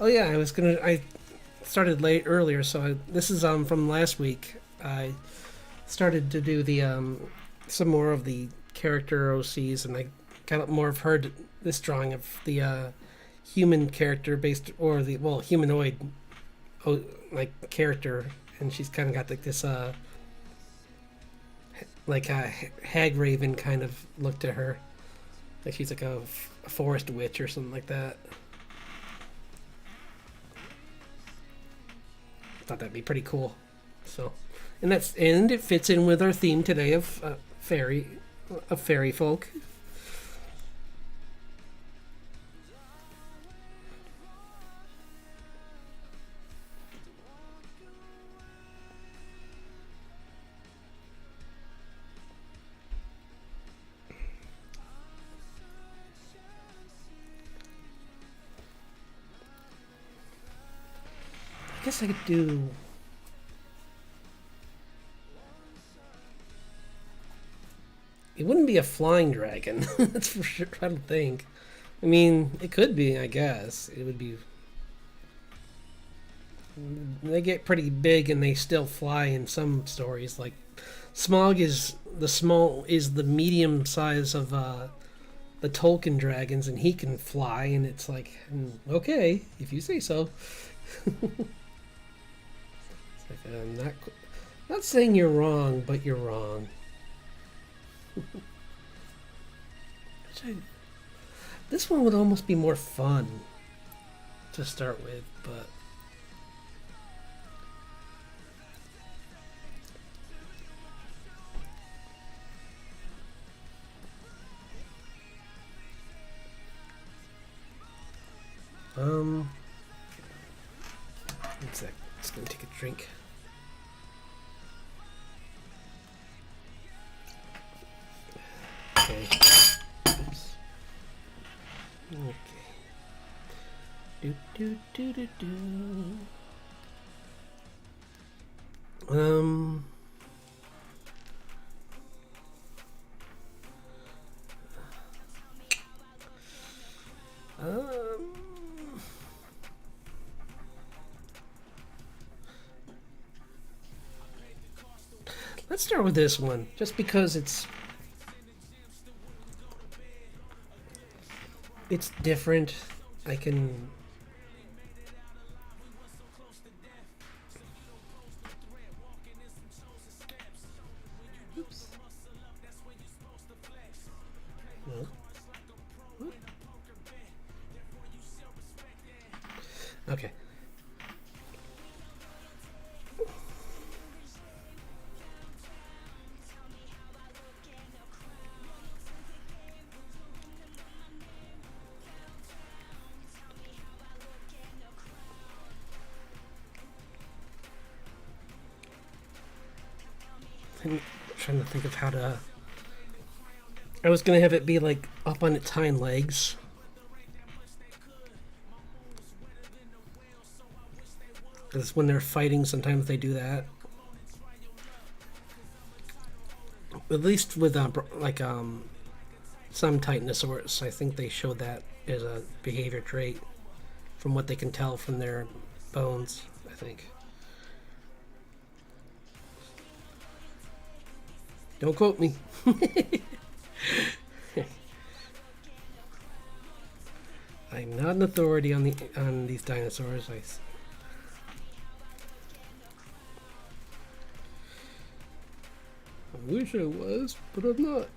Oh yeah, I started late earlier, so this is from last week. I started to do the some more of the character OCs, and I got more of this drawing of the human character based, or the humanoid like character, and she's kind of got like this like a hag raven kind of look to her, like she's like a forest witch or something like that. Thought that'd be pretty cool. So, and it fits in with our theme today of fairy folk. I guess I could do. It wouldn't be a flying dragon. That's for sure. I don't think. I mean, it could be. I guess it would be. They get pretty big and they still fly in some stories. Like Smog is the medium size of the Tolkien dragons, and he can fly. And it's like, okay, if you say so. It's like, I'm not saying you're wrong, but you're wrong. This one would almost be more fun to start with, but one sec. Just gonna take a drink. Okay. Oops. Okay. Do do do do do. Um. Let's start with this one, just because it's different. I can. Oops. No. Okay. I'm trying to think of how to. I was gonna have it be like up on its hind legs. Because when they're fighting, sometimes they do that. At least with some Titanosaurs, I think they showed that as a behavior trait, from what they can tell from their bones. I think. Don't quote me. I'm not an authority on these dinosaurs. I wish I was, but I'm not.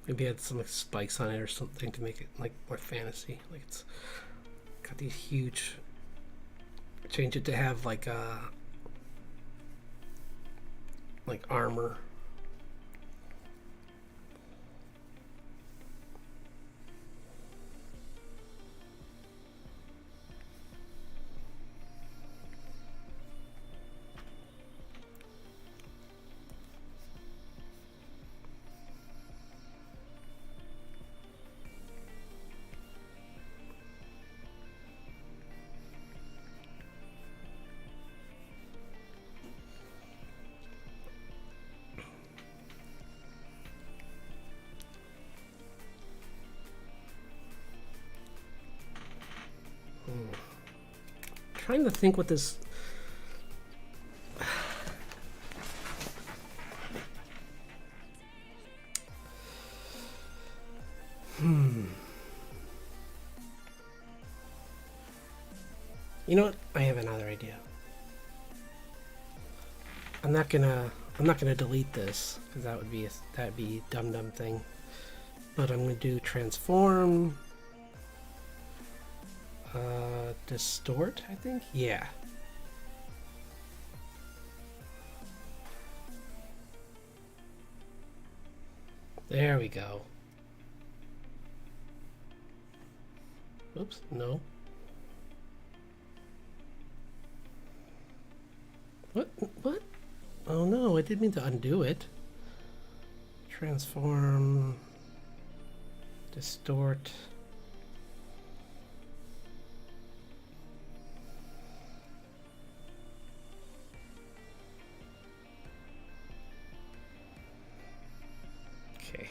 Maybe add some spikes on it or something to make it like more fantasy. Like it's got these huge. Change it to have like armor. Trying to think what this. You know what? I have another idea. I'm not gonna delete this because that'd be a dumb thing. But I'm gonna do transform, distort. I think. Yeah. There we go. Oops. No. What? What? Oh no, I didn't mean to undo it. Transform, distort. Okay.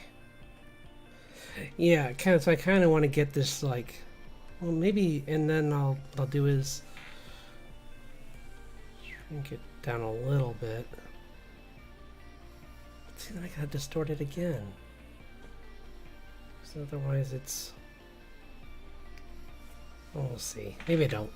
Yeah, kind of. So I kind of want to get this like, well, maybe, and then I'll do is shrink it down a little bit. See, then I gotta distort it again. So otherwise it's... Oh, we'll see. Maybe I don't.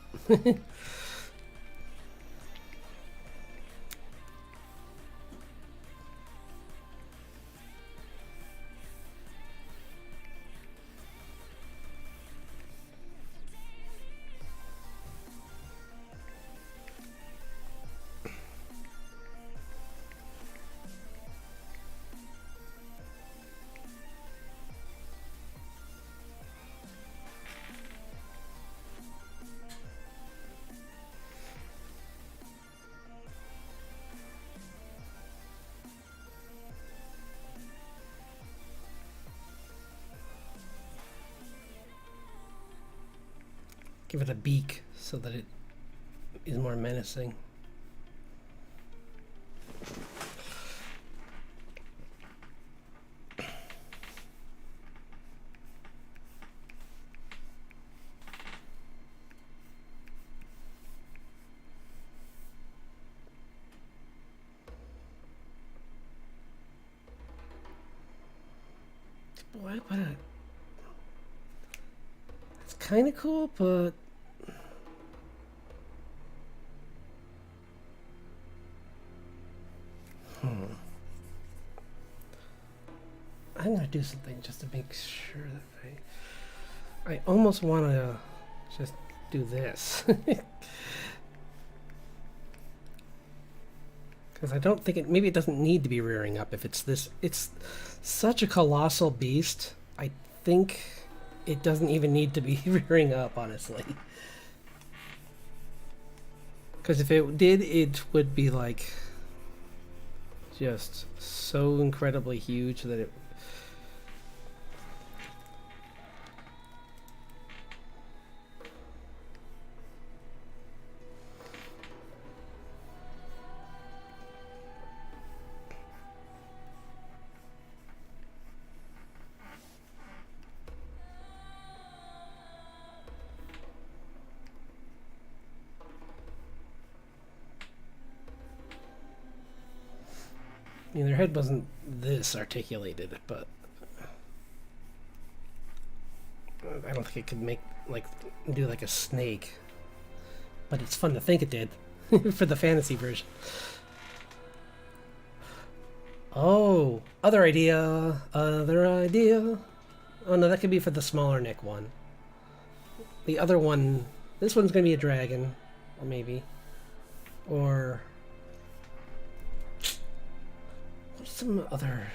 Give it a beak so that it is more menacing. What a... It's kind of cool, but... I'm gonna do something just to make sure that I almost want to just do this. Because I don't think maybe it doesn't need to be rearing up if it's this. It's such a colossal beast. I think it doesn't even need to be rearing up, honestly. Because if it did, it would be like just so incredibly huge that it... I mean, their head wasn't this articulated, but I don't think it could make do like a snake. But it's fun to think it did for the fantasy version. Oh, other idea. Other idea. Oh no, that could be for the smaller Nick one. The other one, this one's gonna be a dragon, or maybe, or what's some other?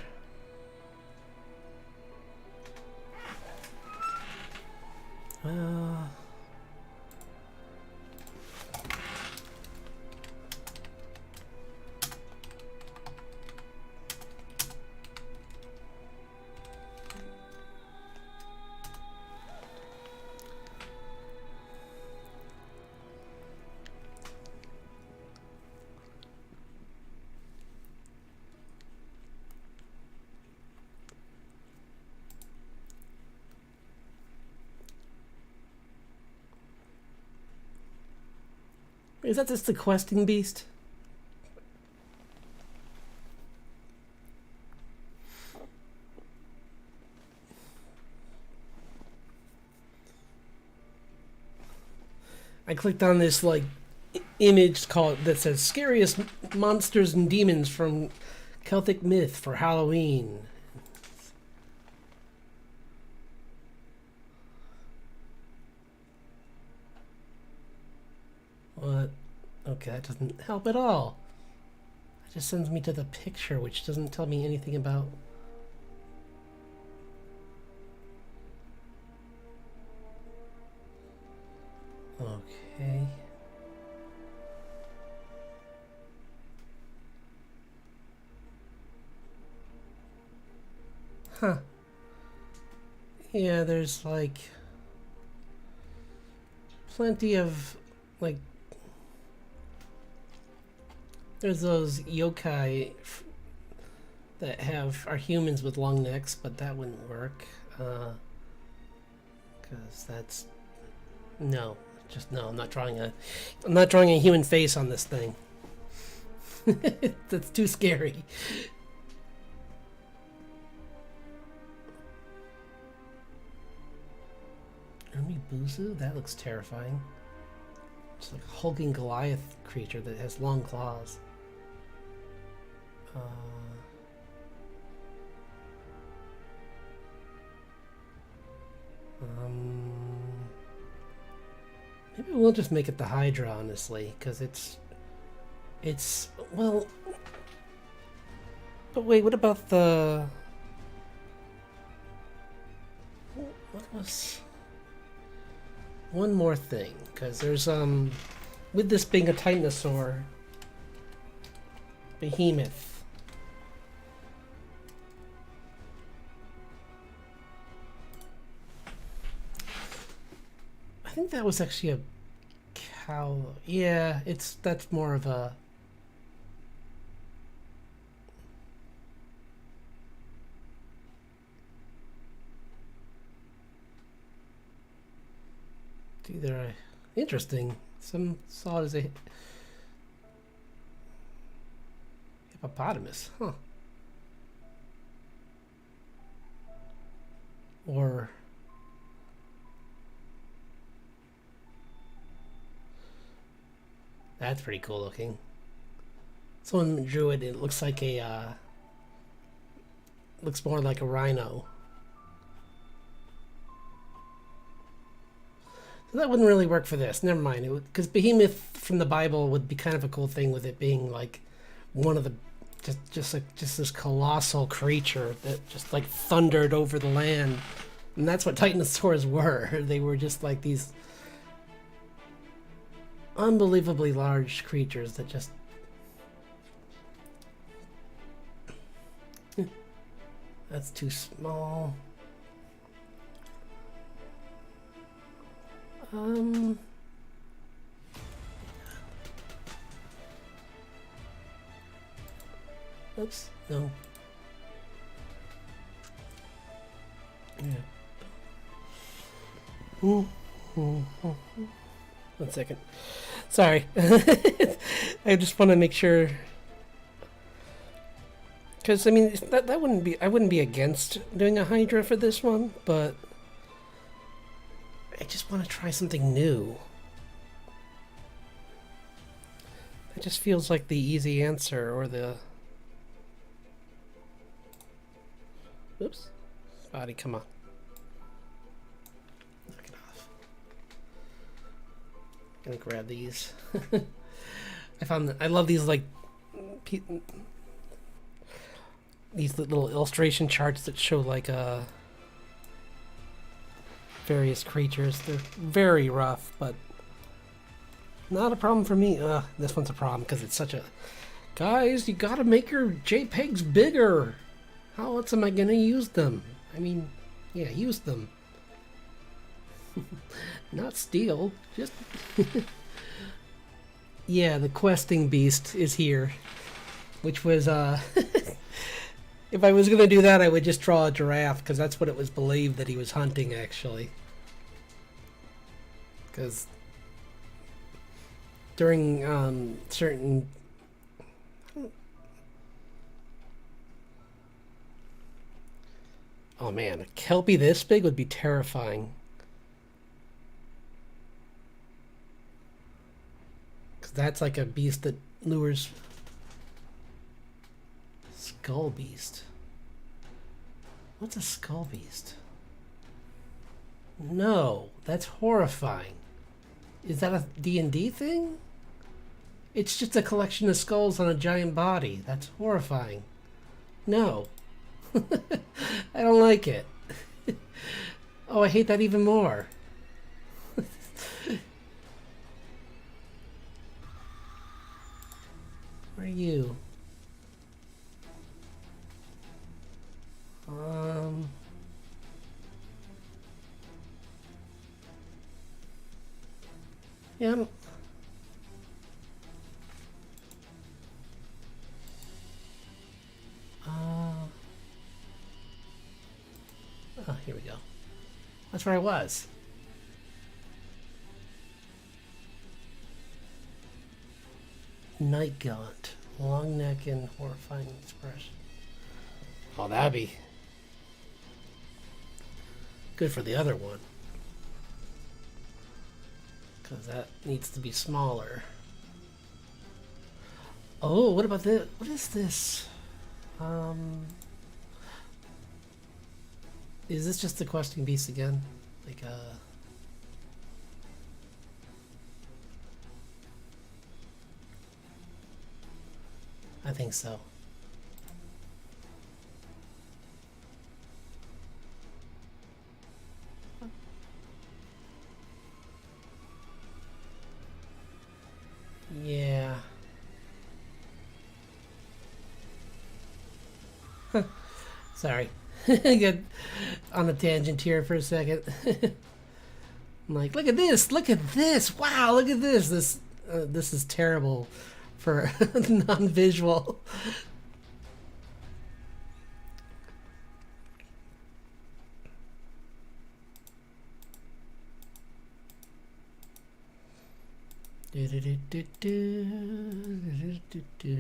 Is that just the questing beast? I clicked on this like image called that says scariest monsters and demons from Celtic myth for Halloween. What? Okay, that doesn't help at all. It just sends me to the picture, which doesn't tell me anything about. Okay. Huh. Yeah, there's like plenty of like there's those yokai that are humans with long necks, but that wouldn't work because that's no, just no. I'm not drawing a human face on this thing. That's too scary. Buzu? That looks terrifying. It's like a hulking Goliath creature that has long claws. Maybe we'll just make it the Hydra, honestly, because it's well. But wait, what about the? What was? One more thing, because there's with this being a Dinosaur, behemoth. I think that was actually a cow. Yeah, that's more of a. Either interesting. Some saw it as a hippopotamus, huh? Or that's pretty cool looking. Someone drew it. It looks like a looks more like a rhino. That wouldn't really work for this. Never mind. Because behemoth from the Bible would be kind of a cool thing with it being like one of the just this colossal creature that just like thundered over the land, and that's what Titanosaurs were. They were just like these unbelievably large creatures that just. That's too small. Oops, no. Yeah. One second. Sorry. I just want to make sure. Because, I mean, that wouldn't be. I wouldn't be against doing a Hydra for this one, but. I just want to try something new. It just feels like the easy answer, or the... Oops. Body, come on. Knock it off. I'm gonna grab these. I love these, like... these little illustration charts that show, like, various creatures. They're very rough, but not a problem for me. This one's a problem because it's such a... Guys, you gotta make your JPEGs bigger. How else am I gonna use them? I mean, yeah, use them. Not steal, just... Yeah, the questing beast is here. Which was, if I was going to do that, I would just draw a giraffe, because that's what it was believed that he was hunting, actually. Because during certain... Oh man, a kelpie this big would be terrifying. That's like a beast that lures. Skull beast. What's a skull beast? No, that's horrifying. Is that a D&D thing? It's just a collection of skulls on a giant body. That's horrifying. No. I don't like it. Oh, I hate that even more. Where are you? Yeah. Oh, here we go. That's where I was. Night Gaunt. Long neck and horrifying expression. Oh, that'd be good for the other one. Because that needs to be smaller. Oh, what about this? What is this? Is this just the questing beast again? Like, I think so. Yeah. Sorry. Get on a tangent here for a second. I'm like, look at this! Look at this! Wow! Look at this! This is terrible for non-visual.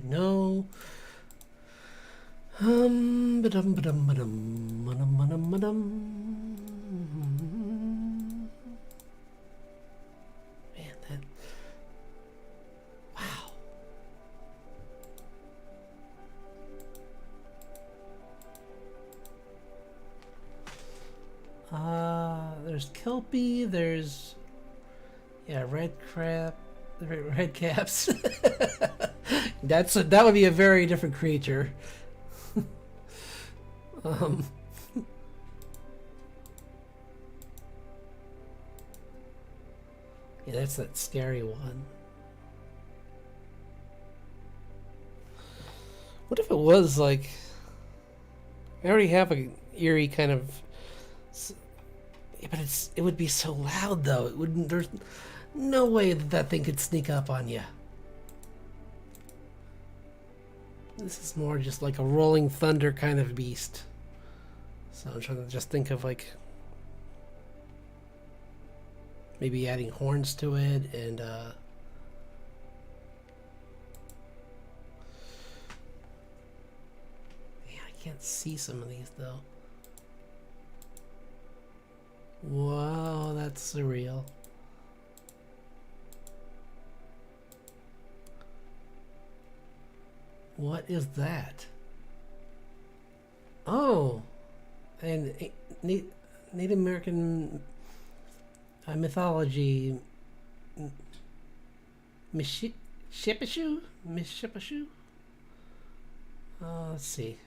No. Ba-dum, ba-dum, ba-dum, ba-dum, ba-dum, ba-dum. Man, that. Wow. There's Kelpie, there's. Yeah, red crab. Red caps. That would be a very different creature. Yeah, that's that scary one. What if it was like... I already have an eerie kind of... Yeah, but it would be so loud though. It wouldn't... There's no way that thing could sneak up on you. This is more just like a rolling thunder kind of beast. So I'm trying to just think of like maybe adding horns to it and man, I can't see some of these though. Wow, that's surreal. What is that? Oh, and Native American mythology. Mishipashu? Mishipashu? Let's see.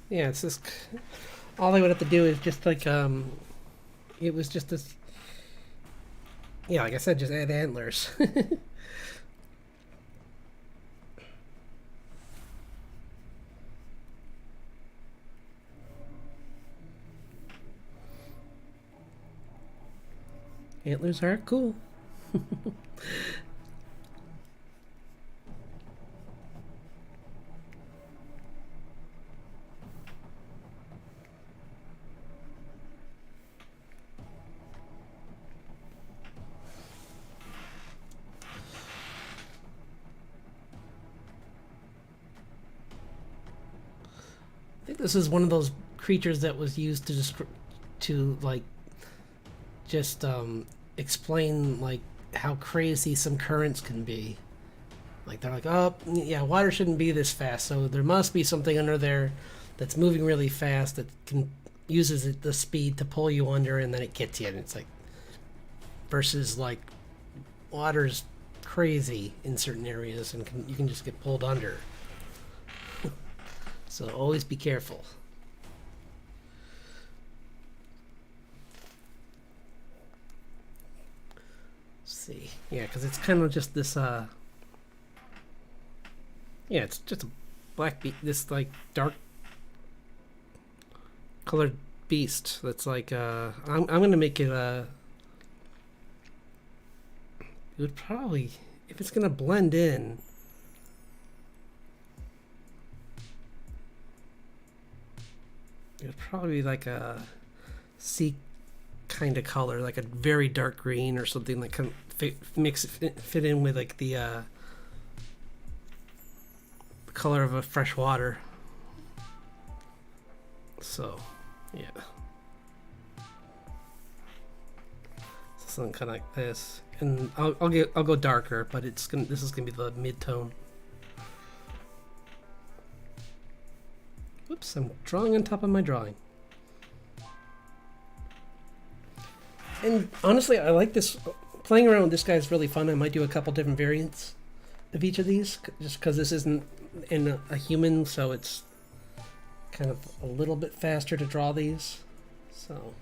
Yeah, it's just all I would have to do is just like it was just this. Yeah, like I said, just add antlers. Antlers are cool. I think this is one of those creatures that was used to like just explain like how crazy some currents can be. Like they're like, oh yeah, water shouldn't be this fast, so there must be something under there that's moving really fast that can uses the speed to pull you under, and then it gets you. And it's like versus like water's crazy in certain areas, and you can just get pulled under. So always be careful. Let's see, yeah, because it's kind of just this. Yeah, it's just a this like dark colored beast that's like I'm gonna make it it would probably, if it's gonna blend in, it would probably be like a sea kind of color, like a very dark green or something that can fit in with like the color of a fresh water. So yeah, something kind of like this, and I'll go darker, but this is gonna be the mid tone. Whoops, I'm drawing on top of my drawing. And honestly, I like this. Playing around with this guy is really fun. I might do a couple different variants of each of these, just because this isn't in a human, so it's kind of a little bit faster to draw these. So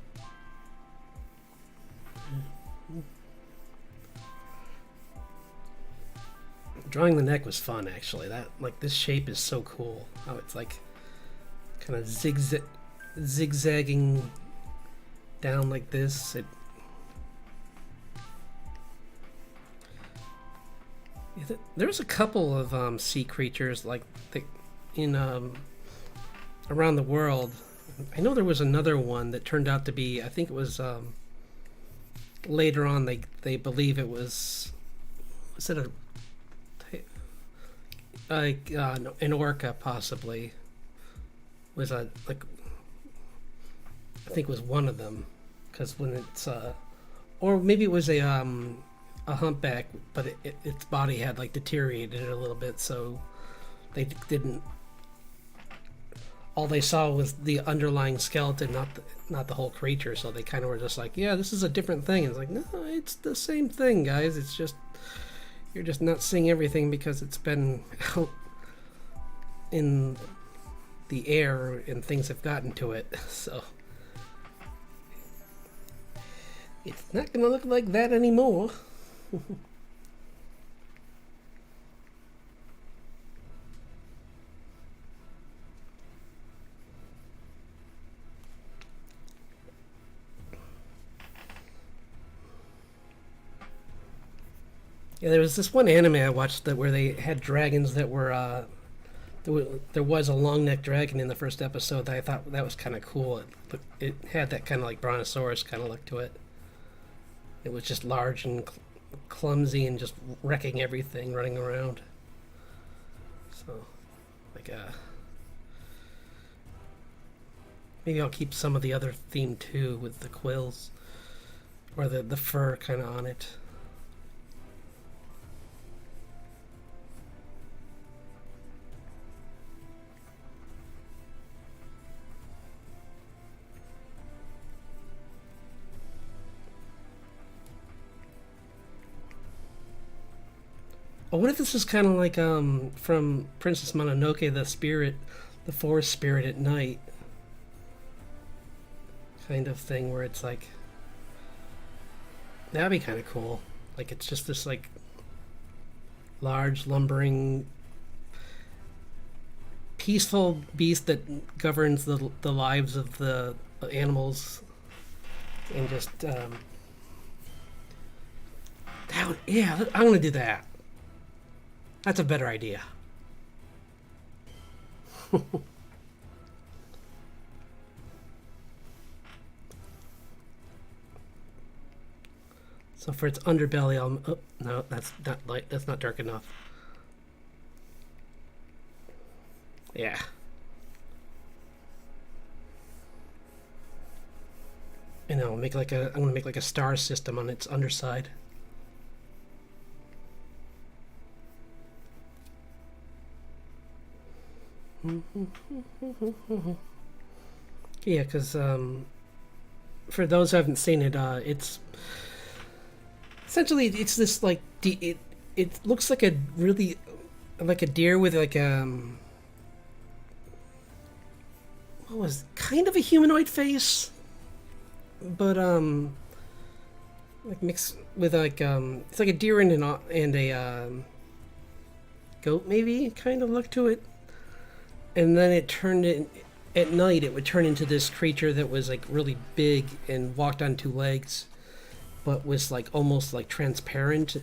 drawing the neck was fun, actually. That, like, this shape is so cool. How it's like kind of zigzagging down like this. There's a couple of sea creatures like in around the world. I know there was another one that turned out to be, I think it was later on they believe it was it an orca, possibly was I think it was one of them, because when it's or maybe it was a humpback, but its body had like deteriorated a little bit, so they didn't. All they saw was the underlying skeleton, not the whole creature. So they kind of were just like, yeah, this is a different thing. And it's like, no, it's the same thing, guys. It's just you're just not seeing everything because it's been out in the air and things have gotten to it. So it's not gonna look like that anymore. Yeah, there was this one anime I watched where they had dragons that were there was a long necked dragon in the first episode that I thought that was kind of cool. It had that kind of like brontosaurus kind of look to it. It was just large and clumsy and just wrecking everything, running around. So, like, maybe I'll keep some of the other theme too, with the quills or the fur kind of on it. Oh, what if this is kind of like from Princess Mononoke, the forest spirit at night kind of thing, where it's like, that'd be kind of cool. Like, it's just this like large, lumbering, peaceful beast that governs the lives of the animals, and just yeah, I'm gonna do that. That's a better idea. So for its underbelly, oh no, that's not light. That's not dark enough. Yeah. And I'll make like a. I'm gonna make like a star system on its underside. Yeah, because for those who haven't seen it, it's essentially it's this like it looks like a really like a deer with like what was kind of a humanoid face, but like mixed with like it's like a deer and a goat maybe kind of look to it, and then it turned in at night. It would turn into this creature that was like really big and walked on two legs, but was like almost like transparent,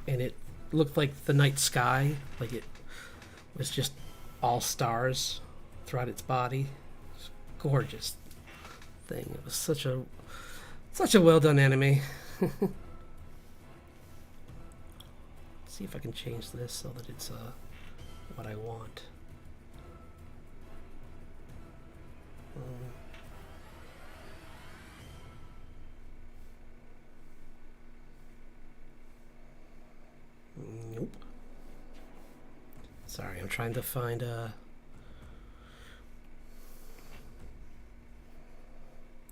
and it looked like the night sky, like it was just all stars throughout its body. It's a gorgeous thing. It was such a well done anime. See if I can change this so that it's what I want. Nope. Sorry, I'm trying to find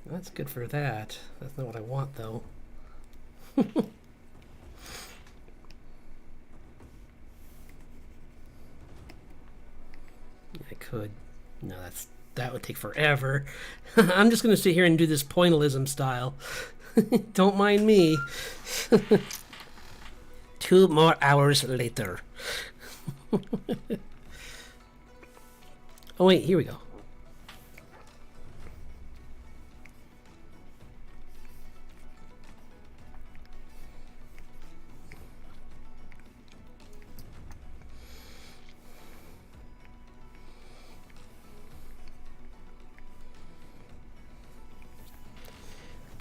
That's good for that. That's not what I want though. I could. No, that would take forever. I'm just gonna sit here and do this pointillism style. Don't mind me. 2 more hours later. Oh wait, here we go.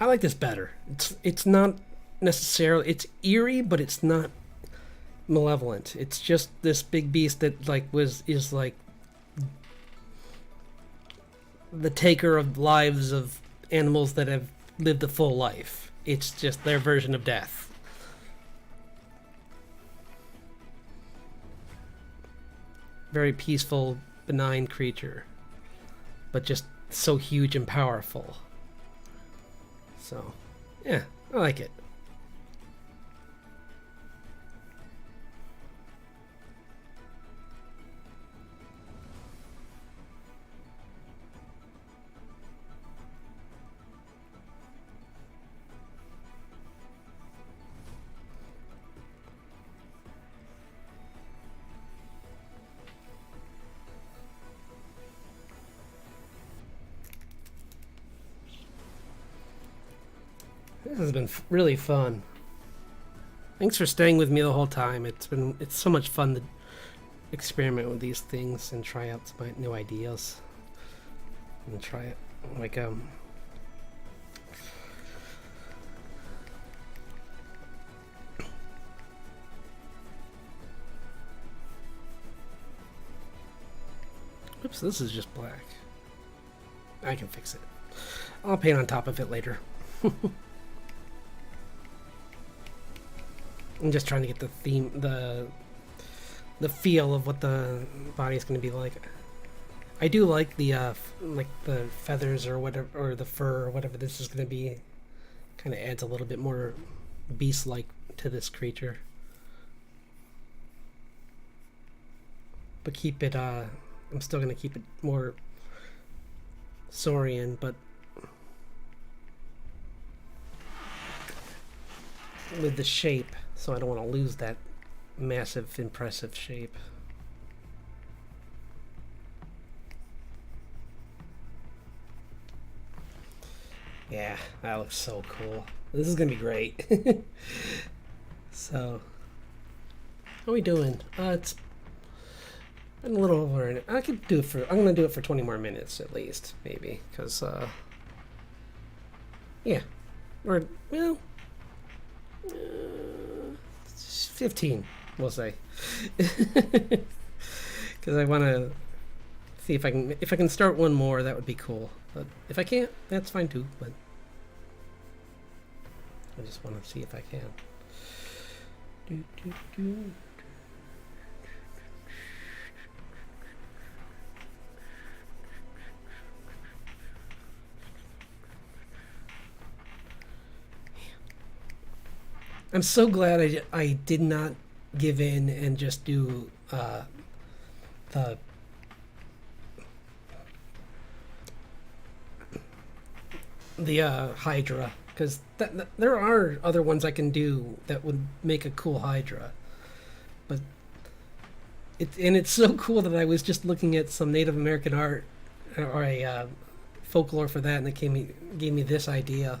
I like this better. It's not necessarily, it's eerie, but it's not malevolent. It's just this big beast that is like the taker of lives of animals that have lived a full life. It's just their version of death. Very peaceful, benign creature, but just so huge and powerful. So, yeah, I like it. This has been really fun. Thanks for staying with me the whole time. It's so much fun to experiment with these things and try out some new ideas. And try it like oops, this is just black. I can fix it. I'll paint on top of it later. I'm just trying to get the theme, the feel of what the body is going to be like. I do like the feathers or whatever, or the fur or whatever this is going to be. Kind of adds a little bit more beast-like to this creature. But keep it. I'm still going to keep it more Saurian, but with the shape. So I don't want to lose that massive, impressive shape. Yeah, that looks so cool. This is gonna be great. So, how are we doing? It's been a little over. I could do it for. I'm gonna do it for 20 more minutes at least, maybe, because yeah, or well. 15, we'll say, because I want to see if I can start one more. That would be cool, but if I can't, that's fine too. But I just want to see if I can. Do, do, do. I'm so glad I did not give in and just do the Hydra, because there are other ones I can do that would make a cool Hydra, but it's so cool that I was just looking at some Native American art or a folklore for that, and it gave me this idea,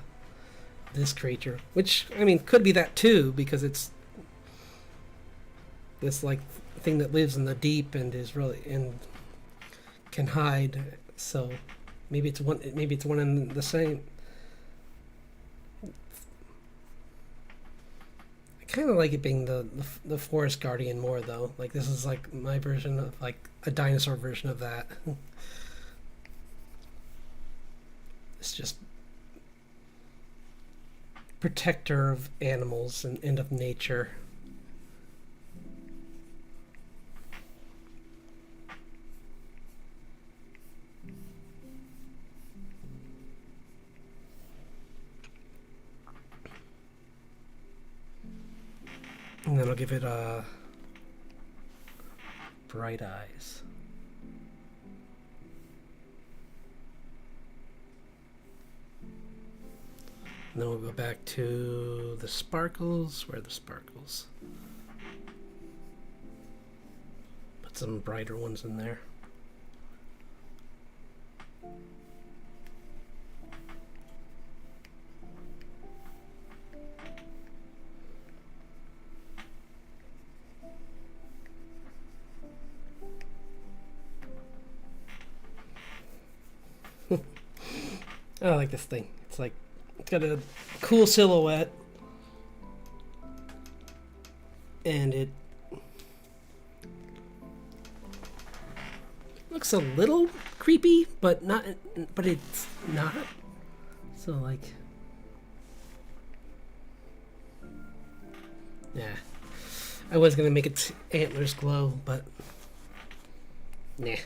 this creature, which I mean could be that too, because it's this like thing that lives in the deep and is really and can hide. So maybe it's one and the same. I kind of like it being the forest guardian more though. Like this is like my version of like a dinosaur version of that. It's just protector of animals and of nature. And then I'll give it bright eyes. And then we'll go back to the sparkles. Where are the sparkles? Put some brighter ones in there. I like this thing. It's got a cool silhouette, and it looks a little creepy, but not. But it's not. So like, yeah. I was gonna make its antlers glow, but nah.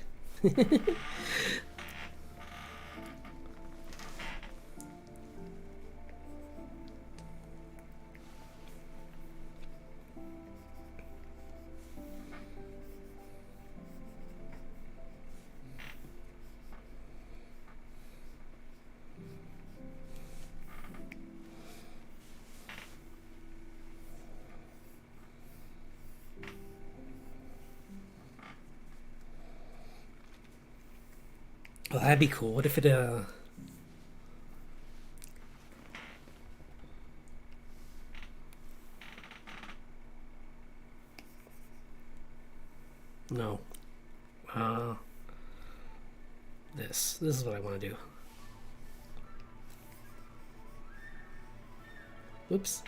Well, that'd be cool. What if it no. This is what I want to do. Whoops.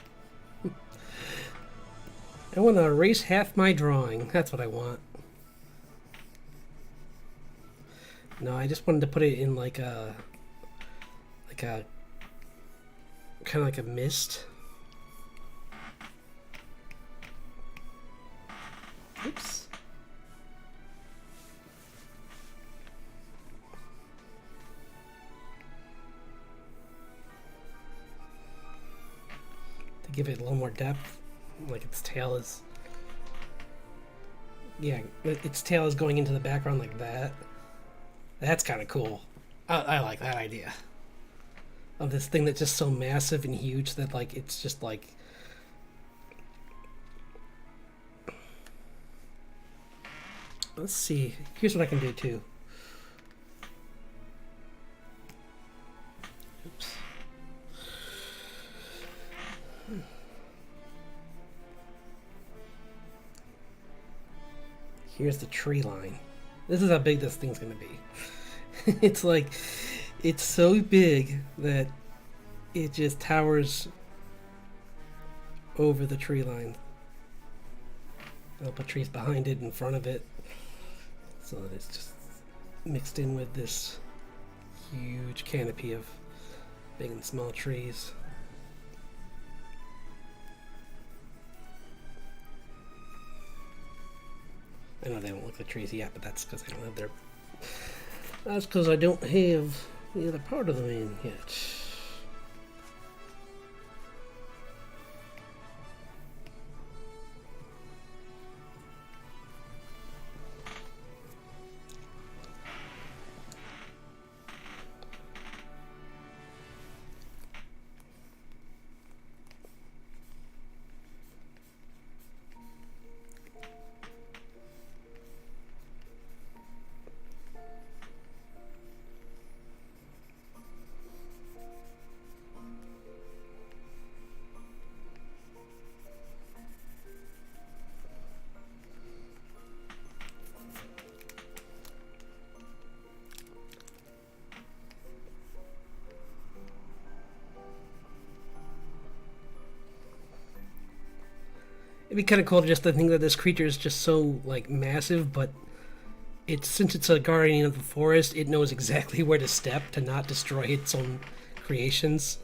I want to erase half my drawing. That's what I want. No, I just wanted to put it in like a kind of like a mist. Oops. To give it a little more depth, like its tail is. Yeah, its tail is going into the background like that. That's kind of cool. I like that idea. Of this thing that's just so massive and huge that like it's just like. Let's see. Here's what I can do too. Oops. Here's the tree line. This is how big this thing's gonna be. It's like, it's so big that it just towers over the tree line. I'll put trees behind it, in front of it, so that it's just mixed in with this huge canopy of big and small trees. I know they don't look like trees yet, but that's because I don't have their. That's because I don't have the other part of them in yet. It'd be kind of cool just to think that this creature is just so like massive, but since it's a guardian of the forest, it knows exactly where to step to not destroy its own creations.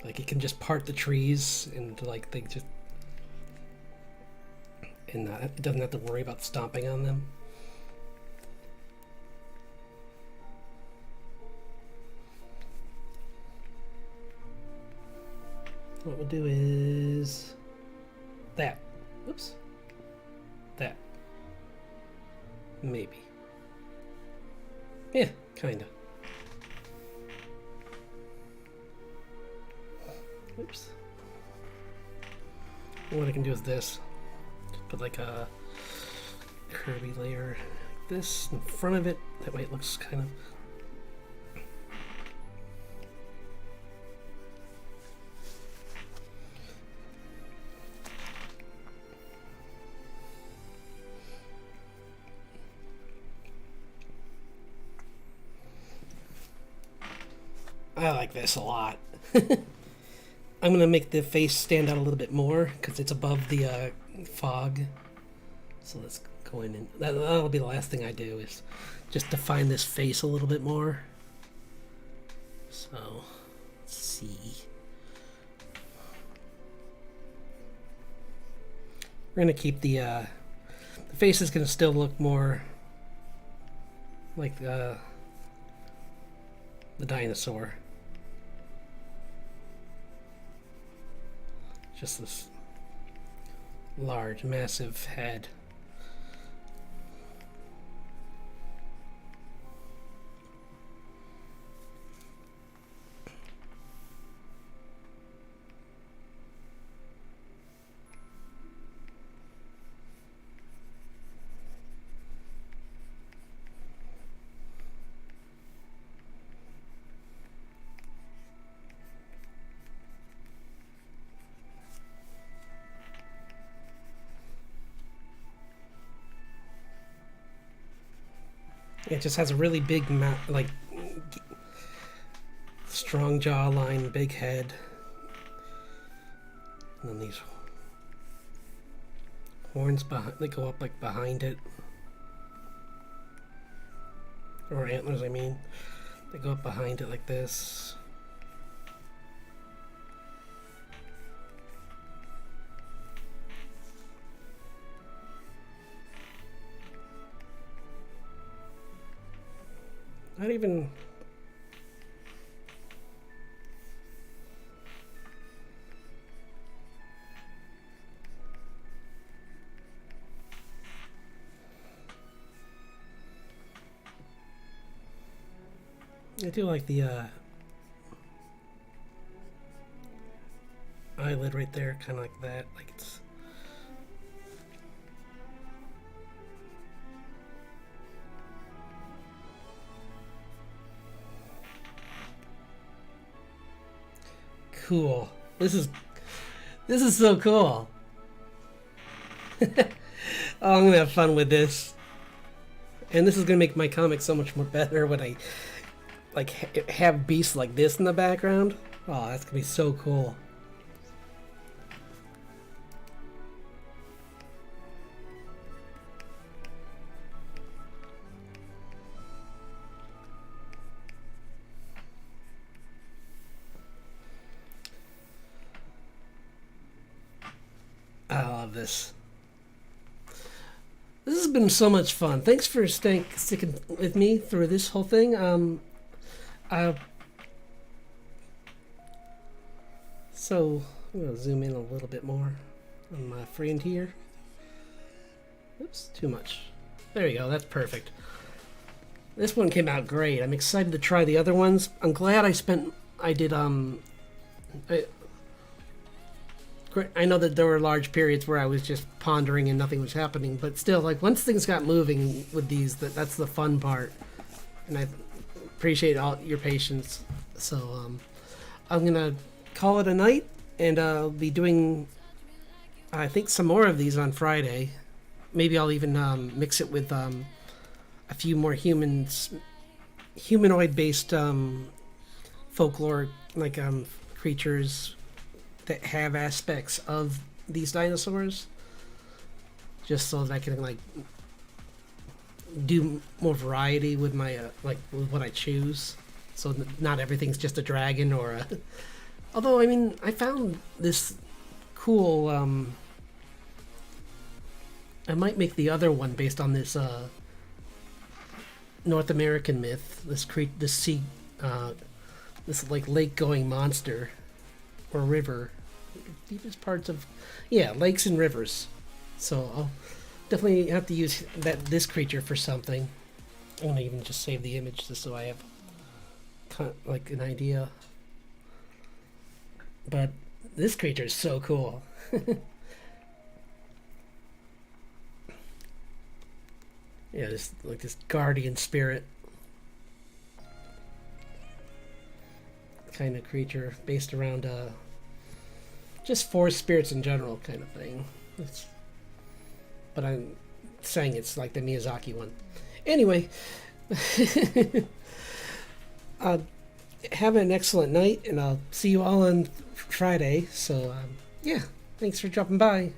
Like it can just part the trees and like they just and it doesn't have to worry about stomping on them. What we'll do is that. Oops. That. Maybe. Yeah, kinda. Oops. What I can do is this. Just put like a curvy layer like this in front of it. That way it looks kind of. I like this a lot. I'm going to make the face stand out a little bit more because it's above the fog. So let's go in and that'll be the last thing I do is just define this face a little bit more. So let's see. We're going to keep the face is going to still look more like the dinosaur. Just this large, massive head. It just has a really big mouth, like strong jawline, big head, and then these horns behind. They go up like behind it, or antlers. I mean, they go up behind it like this. Not even. I do like the eyelid right there, kind of like that. Like it's. Cool. This is so cool. Oh, I'm gonna have fun with this, and this is gonna make my comic so much more better when I like have beasts like this in the background. Oh, that's gonna be so cool. I love this. been so much fun. Thanks for sticking with me through this whole thing. I So I'm gonna zoom in a little bit more on my friend here. Oops, too much. There you go. That's perfect. This one came out great. I'm excited to try the other ones. I'm glad I did I know that there were large periods where I was just pondering and nothing was happening, but still, like, once things got moving with these, that's the fun part, and I appreciate all your patience. So I'm gonna call it a night, and I'll be doing, I think, some more of these on Friday. Maybe I'll even mix it with a few more humanoid-based folklore, like creatures that have aspects of these dinosaurs, just so that I can like do more variety with my with what I choose. So not everything's just a dragon or a. Although I mean, I found this cool. I might make the other one based on this North American myth. This sea, this like lake-going monster. Or river, deepest parts of, lakes and rivers. So I'll definitely have to use this creature for something. I'm gonna even just save the image just so I have kind of like an idea. But this creature is so cool. Yeah, this guardian spirit kind of creature based around just forest spirits in general kind of thing. But I'm saying it's like the Miyazaki one. Anyway, have an excellent night, and I'll see you all on Friday. So, thanks for dropping by.